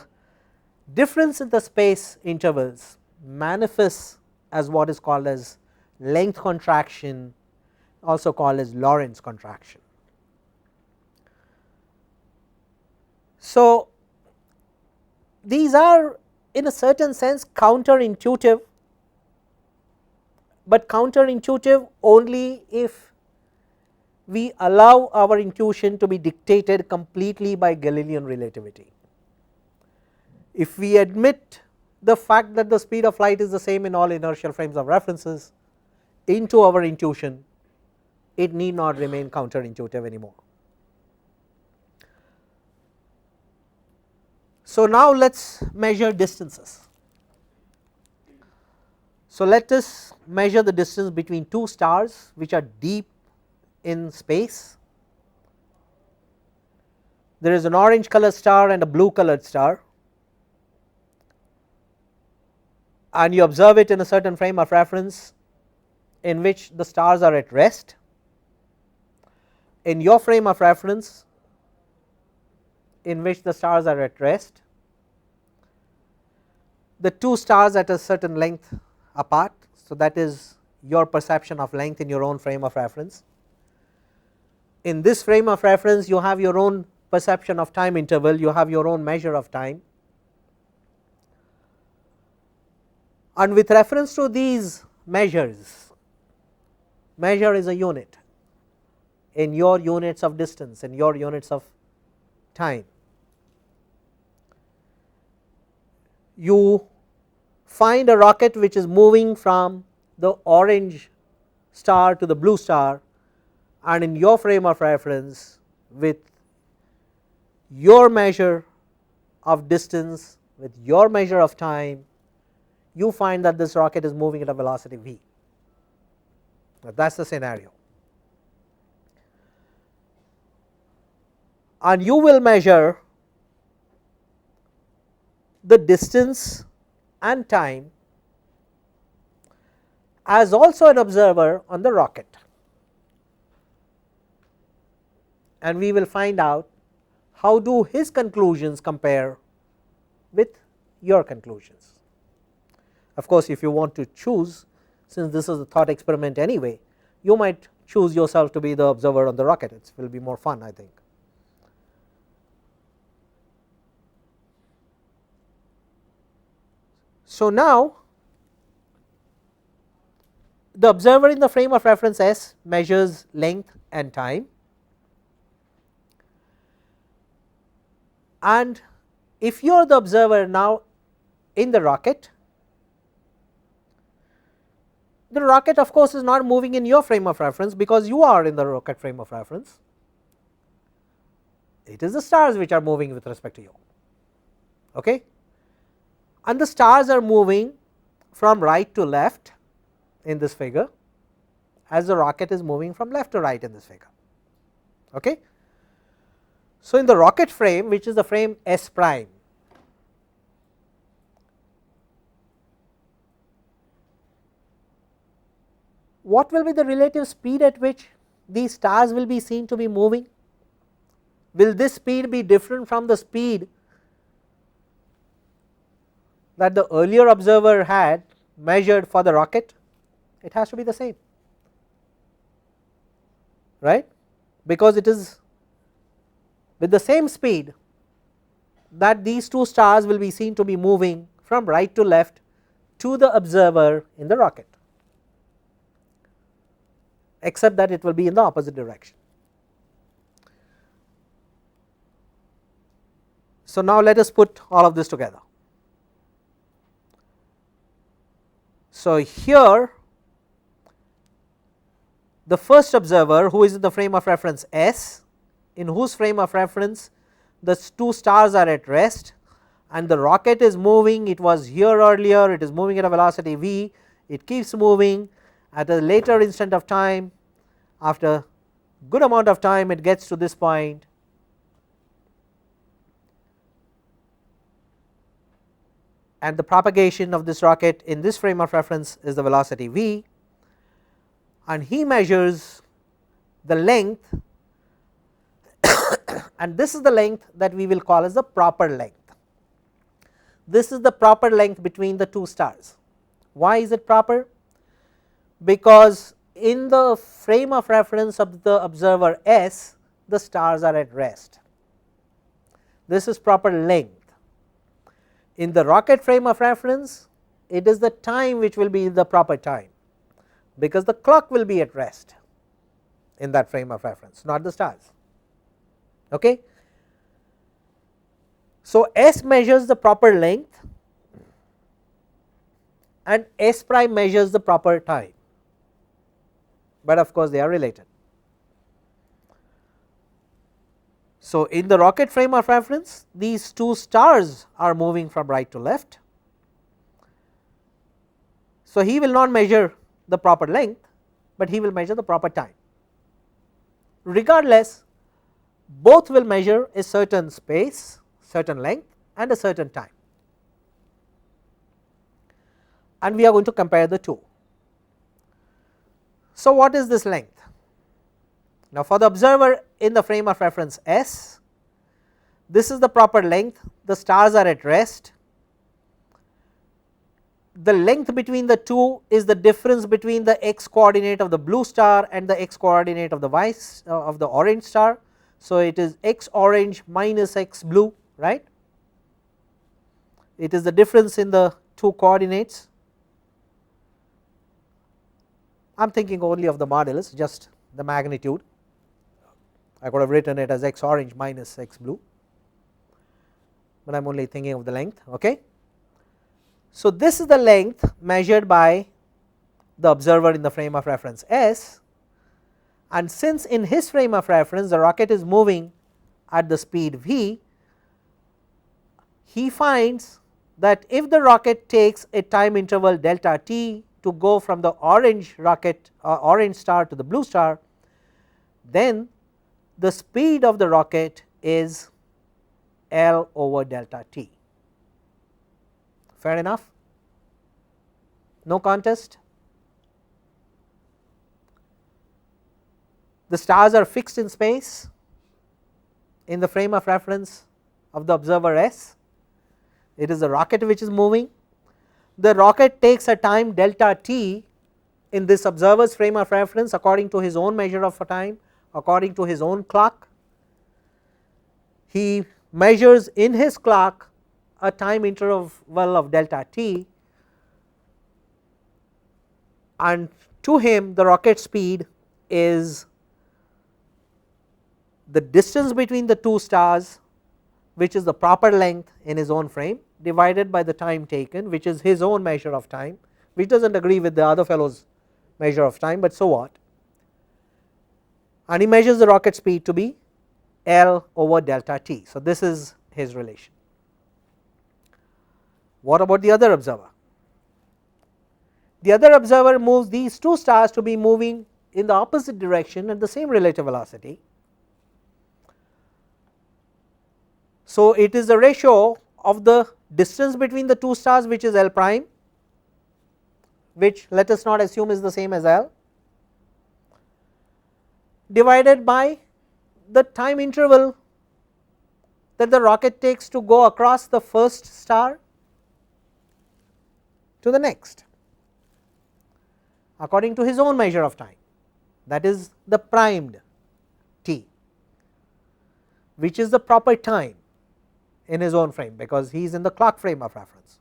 Speaker 1: difference in the space intervals manifests as what is called as length contraction, also called as Lorentz contraction. So, these are in a certain sense counterintuitive, but counterintuitive only if we allow our intuition to be dictated completely by Galilean relativity. If we admit the fact that the speed of light is the same in all inertial frames of references into our intuition, it need not remain counterintuitive anymore. So, now let us measure distances. So, let us measure the distance between two stars which are deep in space. There is an orange colored star and a blue colored star, and you observe it in a certain frame of reference in which the stars are at rest. In your frame of reference in which the stars are at rest, the two stars at a certain length apart. So, that is your perception of length in your own frame of reference. In this frame of reference you have your own perception of time interval, you have your own measure of time, and with reference to these measures, measure is a unit in your units of distance, in your units of time. You find a rocket which is moving from the orange star to the blue star, and in your frame of reference with your measure of distance, with your measure of time, you find that this rocket is moving at a velocity v. That is the scenario, and you will measure the distance and time as also an observer on the rocket, and we will find out how do his conclusions compare with your conclusions. Of course, if you want to choose, since this is a thought experiment anyway, you might choose yourself to be the observer on the rocket, it will be more fun, I think. So, now the observer in the frame of reference S measures length and time, and if you are the observer now in the rocket of course is not moving in your frame of reference, because you are in the rocket frame of reference. It is the stars which are moving with respect to you, okay? And the stars are moving from right to left in this figure, as the rocket is moving from left to right in this figure, okay? So, in the rocket frame, which is the frame S prime, what will be the relative speed at which these stars will be seen to be moving? Will this speed be different from the speed that the earlier observer had measured for the rocket? It has to be the same, right, because it is with the same speed that these two stars will be seen to be moving from right to left to the observer in the rocket, except that it will be in the opposite direction. So, now let us put all of this together. So, here the first observer, who is in the frame of reference S, in whose frame of reference the two stars are at rest and the rocket is moving, it was here earlier, it is moving at a velocity v, it keeps moving, At a later instant of time, after good amount of time, it gets to this point, and the propagation of this rocket in this frame of reference is the velocity v, and he measures the length, and this is the length that we will call as the proper length. This is the proper length between the two stars. Why is it proper? Because in the frame of reference of the observer S, the stars are at rest. This is proper length. In the rocket frame of reference, it is the time which will be the proper time, because the clock will be at rest in that frame of reference, not the stars. Okay. So, S measures the proper length and S prime measures the proper time, but of course they are related. So, in the rocket frame of reference, these two stars are moving from right to left. So, he will not measure the proper length, but he will measure the proper time. Regardless, both will measure a certain space, certain length and a certain time, and we are going to compare the two. So, what is this length? Now, for the observer in the frame of reference S, this is the proper length, the stars are at rest. The length between the two is the difference between the x coordinate of the blue star and the x coordinate of the orange star. So, it is x orange minus x blue, right. It is the difference in the two coordinates. I am thinking only of the modulus, just the magnitude. I could have written it as x orange minus x blue, but I am only thinking of the length. Okay. So, this is the length measured by the observer in the frame of reference S, and since in his frame of reference the rocket is moving at the speed v, he finds that if the rocket takes a time interval delta t to go from the orange rocket orange star to the blue star, then the speed of the rocket is L over delta t. Fair enough? No contest? The stars are fixed in space in the frame of reference of the observer S. It is the rocket which is moving. The rocket takes a time delta t in this observer's frame of reference according to his own measure of a time, according to his own clock. He measures in his clock a time interval of delta t, and to him the rocket speed is the distance between the two stars, which is the proper length in his own frame, divided by the time taken, which is his own measure of time, which does not agree with the other fellow's measure of time, but so what, and he measures the rocket speed to be L over delta t. So, this is his relation. What about the other observer? The other observer moves these two stars to be moving in the opposite direction at the same relative velocity. So, it is the ratio of the distance between the two stars, which is L prime, which let us not assume is the same as L, divided by the time interval that the rocket takes to go across the first star to the next, according to his own measure of time, that is the primed t, which is the proper time in his own frame, because he is in the clock frame of reference.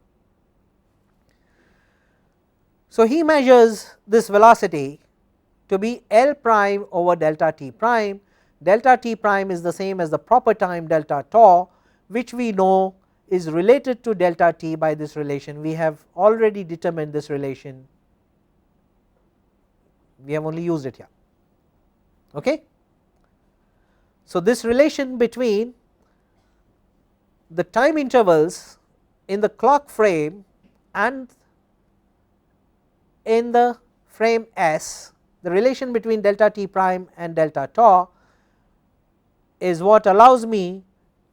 Speaker 1: So, he measures this velocity to be L prime over delta t prime. Delta t prime is the same as the proper time delta tau, which we know is related to delta t by this relation. We have already determined this relation, we have only used it here. Okay. So, this relation between the time intervals in the clock frame and in the frame S, the relation between delta t prime and delta tau is what allows me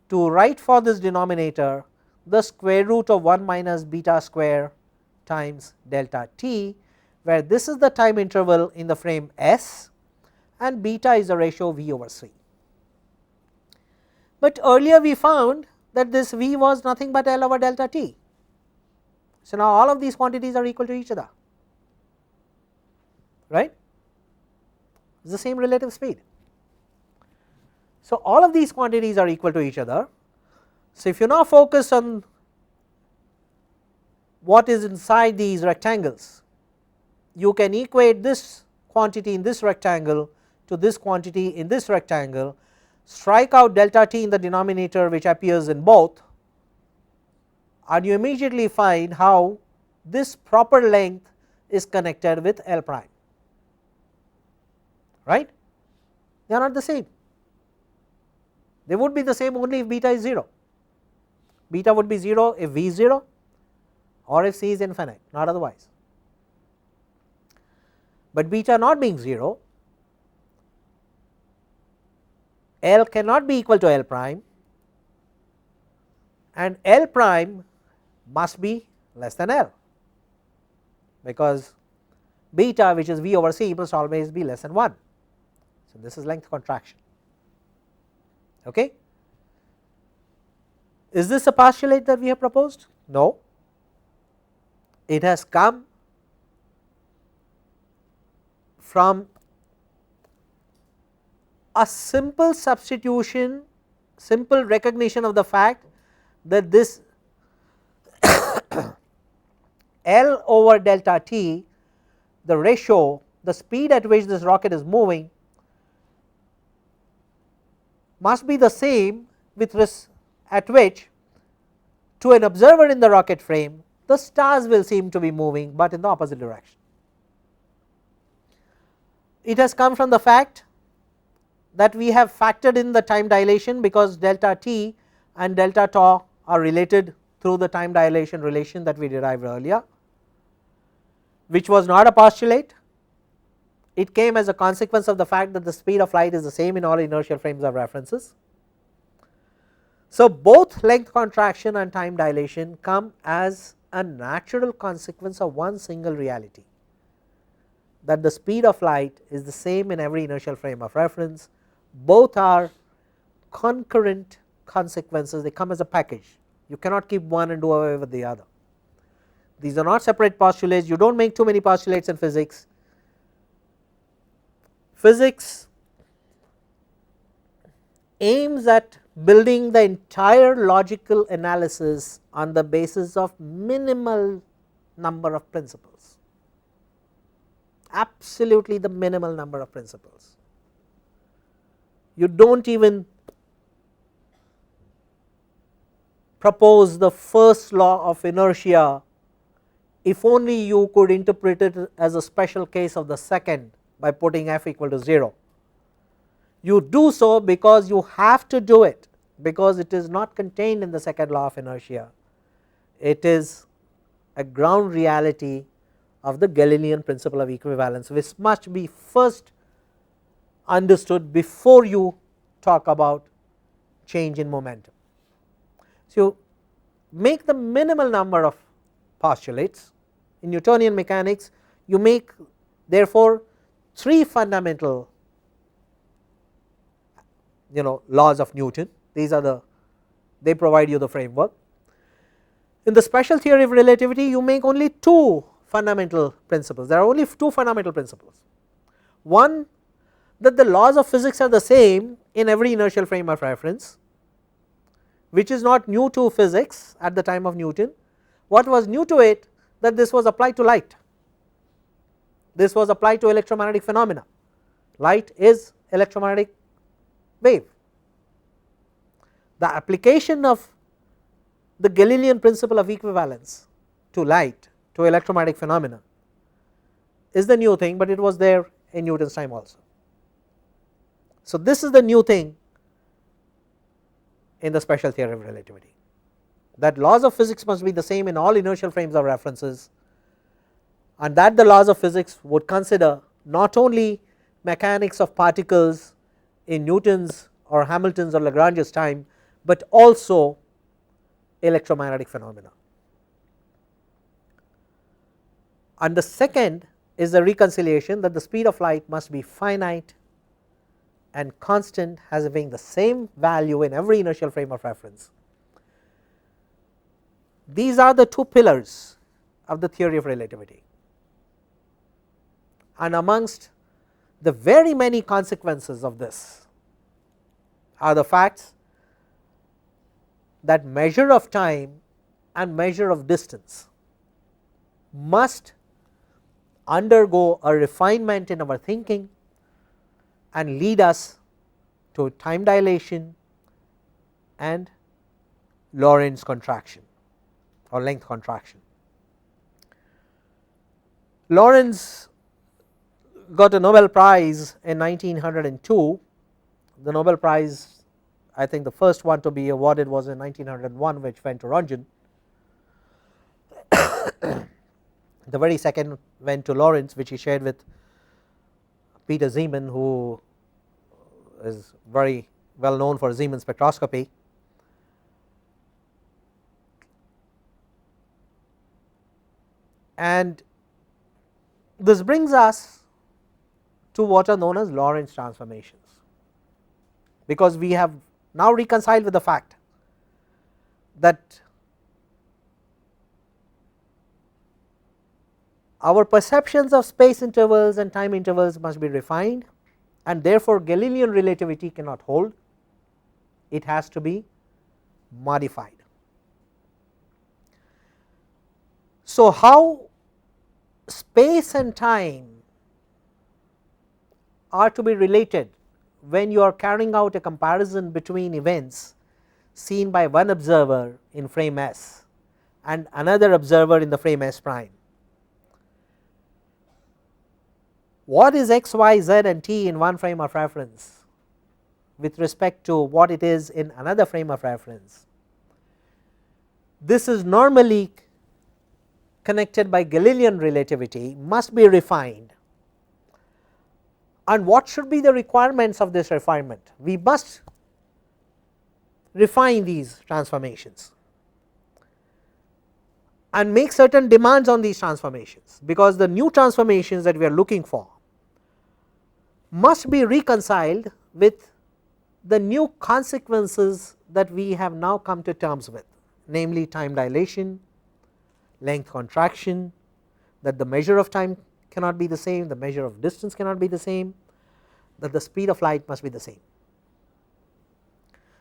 Speaker 1: to write for this denominator the square root of 1 minus beta square times delta t, where this is the time interval in the frame S and beta is the ratio V over C. But earlier we found that this V was nothing but L over delta t. So, now all of these quantities are equal to each other, right. It is the same relative speed. So, all of these quantities are equal to each other. So, if you now focus on what is inside these rectangles, you can equate this quantity in this rectangle to this quantity in this rectangle, strike out delta t in the denominator which appears in both, and you immediately find how this proper length is connected with L prime, right. They are not the same. They would be the same only if beta is 0. Beta would be 0 if V is 0 or if C is infinite, not otherwise. But beta not being 0, L cannot be equal to L prime and L prime must be less than L, because beta, which is V over C, must always be less than 1. So, this is length contraction. Okay. Is this a postulate that we have proposed? No, it has come from a simple substitution, simple recognition of the fact that this L over delta t, the ratio, the speed at which this rocket is moving must be the same with at which to an observer in the rocket frame the stars will seem to be moving, but in the opposite direction. It has come from the fact that we have factored in the time dilation, because delta t and delta tau are related through the time dilation relation that we derived earlier, which was not a postulate. It came as a consequence of the fact that the speed of light is the same in all inertial frames of references. So, both length contraction and time dilation come as a natural consequence of one single reality, that the speed of light is the same in every inertial frame of reference. Both are concurrent consequences, they come as a package. You cannot keep one and do away with the other. These are not separate postulates. You do not make too many postulates in physics. Physics aims at building the entire logical analysis on the basis of minimal number of principles, absolutely the minimal number of principles. You do not even propose the first law of inertia if only you could interpret it as a special case of the second by putting f equal to 0. You do so because you have to do it, because it is not contained in the second law of inertia. It is a ground reality of the Galilean principle of equivalence, which must be first understood before you talk about change in momentum. So, you make the minimal number of postulates. In Newtonian mechanics, you make therefore 3 fundamental laws of Newton. These are they provide you the framework. In the special theory of relativity, you make only 2 fundamental principles. There are only 2 fundamental principles. One, that the laws of physics are the same in every inertial frame of reference, which is not new to physics at the time of Newton. What was new to it, that this was applied to light, this was applied to electromagnetic phenomena. Light is electromagnetic wave. The application of the Galilean principle of equivalence to light, to electromagnetic phenomena, is the new thing, but it was there in Newton's time also. So, this is the new thing in the special theory of relativity, that laws of physics must be the same in all inertial frames of references, and that the laws of physics would consider not only mechanics of particles in Newton's or Hamilton's or Lagrange's time, but also electromagnetic phenomena. And the second is the reconciliation that the speed of light must be finite and constant, having the same value in every inertial frame of reference. These are the two pillars of the theory of relativity, and amongst the very many consequences of this are the facts that measure of time and measure of distance must undergo a refinement in our thinking and lead us to time dilation and Lorentz contraction or length contraction. Lorentz got a Nobel Prize in 1902. The Nobel Prize, I think the first one to be awarded was in 1901, which went to Röntgen. The very second went to Lorentz, which he shared with Peter Zeeman, who is very well known for Zeeman spectroscopy. And this brings us to what are known as Lorentz transformations, because we have now reconciled with the fact that our perceptions of space intervals and time intervals must be refined, and therefore Galilean relativity cannot hold, it has to be modified. So, how space and time are to be related when you are carrying out a comparison between events seen by one observer in frame S and another observer in the frame S prime? What is x, y, z and t in one frame of reference with respect to what it is in another frame of reference? This is normally connected by Galilean relativity, must be refined. And what should be the requirements of this refinement? We must refine these transformations and make certain demands on these transformations, because the new transformations that we are looking for must be reconciled with the new consequences that we have now come to terms with, namely time dilation, length contraction, that the measure of time cannot be the same, the measure of distance cannot be the same, that the speed of light must be the same.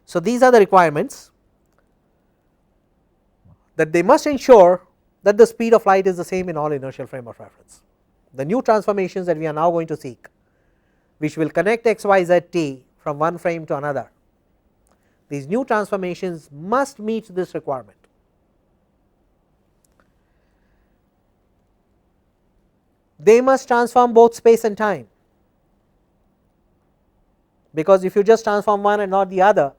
Speaker 1: So, these are the requirements, that they must ensure that the speed of light is the same in all inertial frame of reference. The new transformations that we are now going to seek, which will connect x, y, z, t from one frame to another, these new transformations must meet this requirement. They must transform both space and time, because if you just transform one and not the other,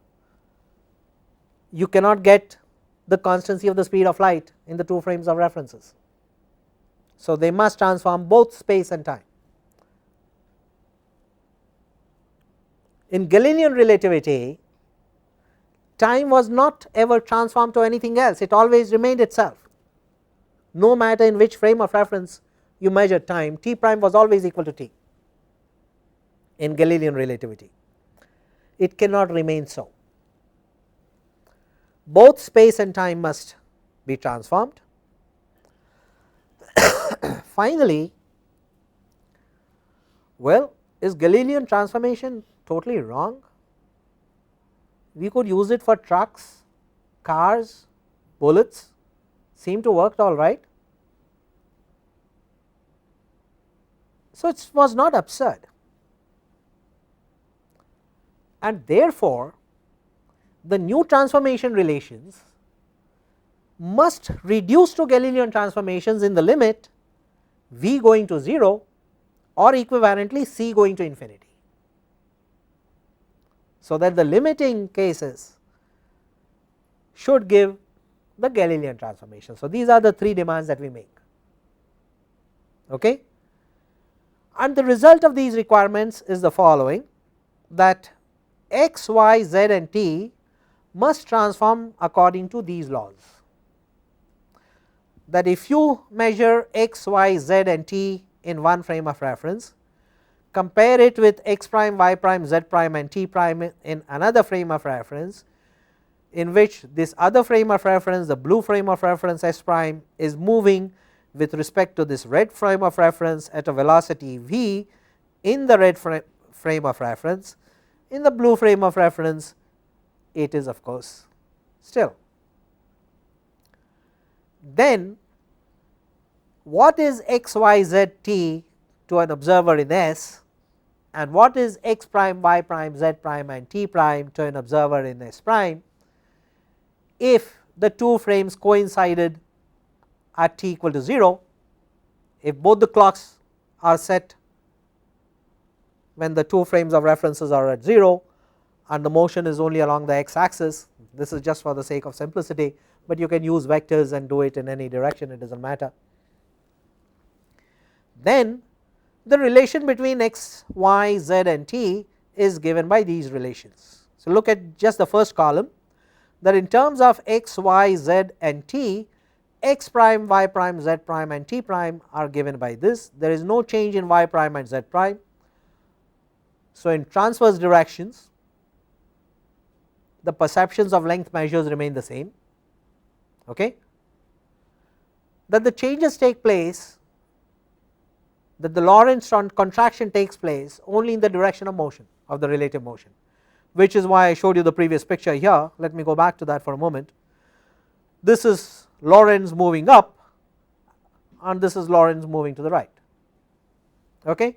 Speaker 1: you cannot get the constancy of the speed of light in the two frames of references. So, they must transform both space and time. In Galilean relativity, time was not ever transformed to anything else, it always remained itself. No matter in which frame of reference you measure time, t prime was always equal to t in Galilean relativity. It cannot remain so. Both space and time must be transformed. Finally, well, is Galilean transformation totally wrong? We could use it for trucks, cars, bullets, seem to work all right. So, it was not absurd, and therefore, the new transformation relations must reduce to Galilean transformations in the limit v going to 0 or equivalently c going to infinity, so that the limiting cases should give the Galilean transformation. So, these are the three demands that we make. Okay? And the result of these requirements is the following, that x, y, z and t must transform according to these laws, that if you measure x, y, z and t in one frame of reference, compare it with x prime, y prime, z prime and t prime in another frame of reference, in which this other frame of reference, the blue frame of reference s prime, is moving with respect to this red frame of reference at a velocity v in the red frame of reference. In the blue frame of reference it is of course still. Then what is x, y, z, t to an observer in S, and what is x prime, y prime, z prime and t prime to an observer in S prime, if the two frames coincided at t equal to 0, if both the clocks are set when the two frames of references are at 0 and the motion is only along the x axis. This is just for the sake of simplicity, but you can use vectors and do it in any direction, it does not matter. Then the relation between x, y, z and t is given by these relations. So look at just the first column, that in terms of x, y, z and t, x prime, y prime, z prime and t prime are given by this. There is no change in y prime and z prime. So in transverse directions the perceptions of length measures remain the same, okay. That the changes take place, that the Lorentz contraction takes place only in the direction of motion, of the relative motion, which is why I showed you the previous picture here. Let me go back to that for a moment. This is Lorentz moving up and this is Lorentz moving to the right, okay.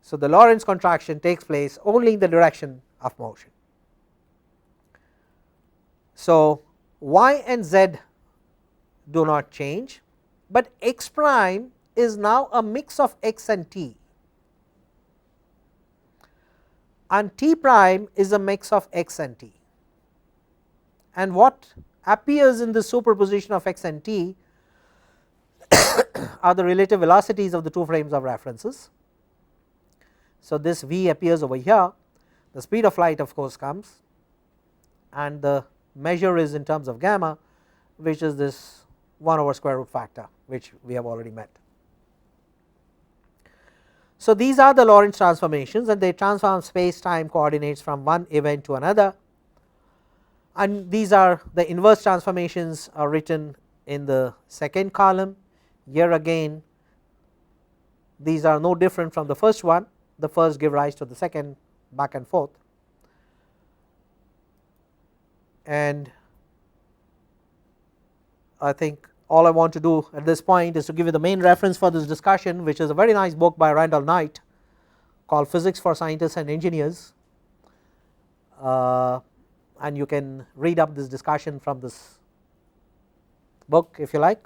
Speaker 1: So the Lorentz contraction takes place only in the direction of motion. So y and z do not change, but x prime is now a mix of x and t, and t prime is a mix of x and t, and what appears in the superposition of x and t are the relative velocities of the two frames of references. So this v appears over here, the speed of light of course comes, and the measure is in terms of gamma, which is this 1 over square root factor, which we have already met. So these are the Lorentz transformations, and they transform space time coordinates from one event to another, and these are the inverse transformations are written in the second column. Here again these are no different from the first one, the first give rise to the second, back and forth, and I think all I want to do at this point is to give you the main reference for this discussion, which is a very nice book by Randall Knight called Physics for Scientists and Engineers, and you can read up this discussion from this book if you like.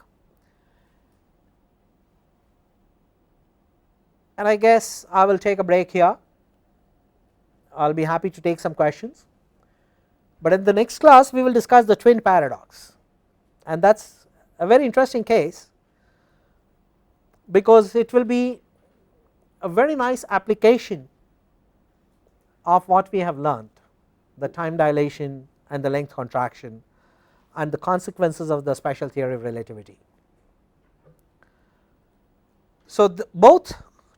Speaker 1: And I guess I will take a break here. I will be happy to take some questions, but in the next class we will discuss the twin paradox, and that is a very interesting case because it will be a very nice application of what we have learned, the time dilation and the length contraction and the consequences of the special theory of relativity. So both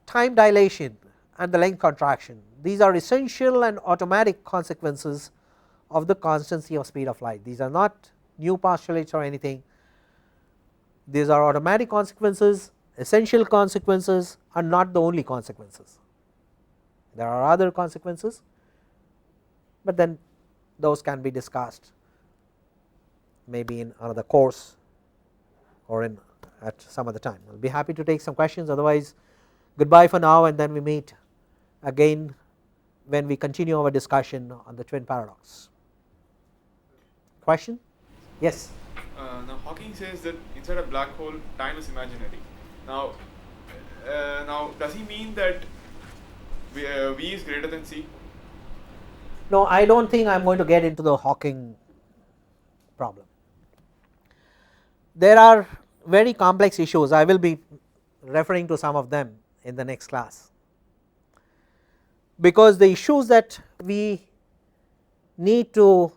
Speaker 1: time dilation and the length contraction, these are essential and automatic consequences of the constancy of speed of light. These are not new postulates or anything, these are automatic consequences, essential consequences, and not the only consequences. There are other consequences, but then those can be discussed maybe in another course or in at some other time. I will be happy to take some questions, otherwise goodbye for now, and then we meet again when we continue our discussion on the twin paradox. Question? Yes.
Speaker 2: Now Hawking says that inside a black hole time is imaginary. Now does he mean that V is greater than c?
Speaker 1: No, I do not think I am going to get into the Hawking problem. there are very complex issues. I will be referring to some of them in the next class, because the issues that we need to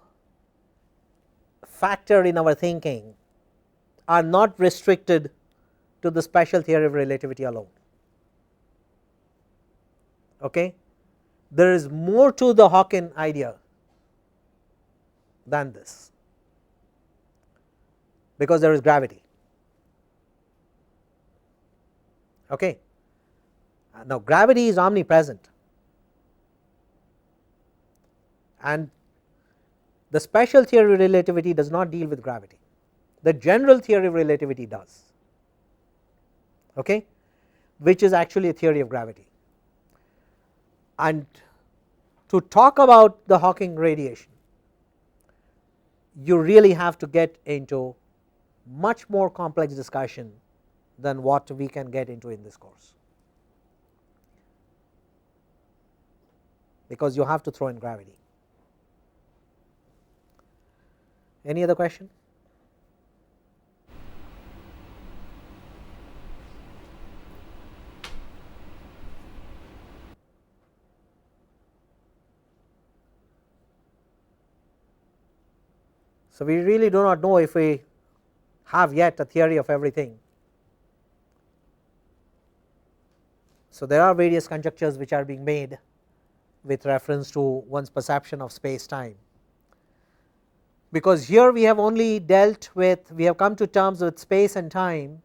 Speaker 1: factor in our thinking are not restricted to the special theory of relativity alone. Okay? There is more to the Hawking idea than this, because there is gravity. Okay? Now, gravity is omnipresent, and the special theory of relativity does not deal with gravity. The general theory of relativity does, okay, which is actually a theory of gravity. And to talk about the Hawking radiation, you really have to get into much more complex discussion than what we can get into in this course, because you have to throw in gravity. Any other question? So, we really do not know if we have yet a theory of everything. So, there are various conjectures which are being made with reference to one's perception of space time, because here we have only dealt with, we have come to terms with space and time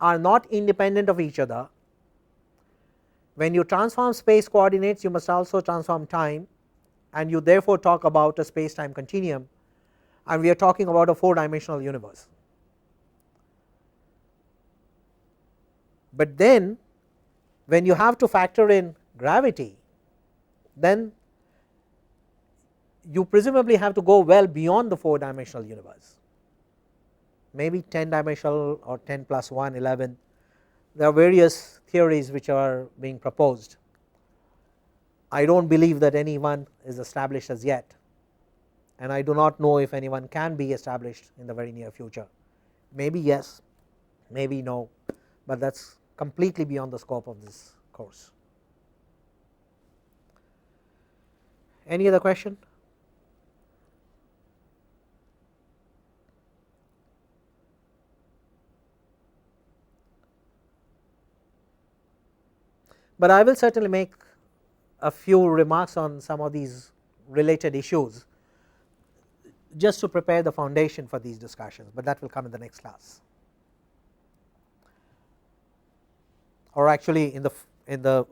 Speaker 1: are not independent of each other. When you transform space coordinates, you must also transform time, and you therefore talk about a space time continuum, and we are talking about a 4-dimensional universe. But then when you have to factor in gravity, then you presumably have to go well beyond the 4-dimensional universe, maybe 10-dimensional or 10 plus 1, 11. There are various theories which are being proposed. I do not believe that any one is established as yet, and I do not know if anyone can be established in the very near future. Maybe yes, maybe no, but that is completely beyond the scope of this course. Any other question? But I will certainly make a few remarks on some of these related issues just to prepare the foundation for these discussions, but that will come in the next class, or actually in the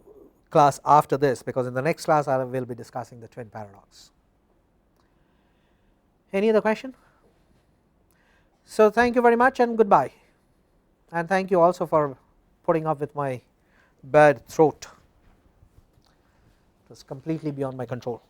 Speaker 1: class after this, because in the next class I will be discussing the twin paradox. Any other question? So, thank you very much and goodbye, and thank you also for putting up with my bad throat. It was completely beyond my control.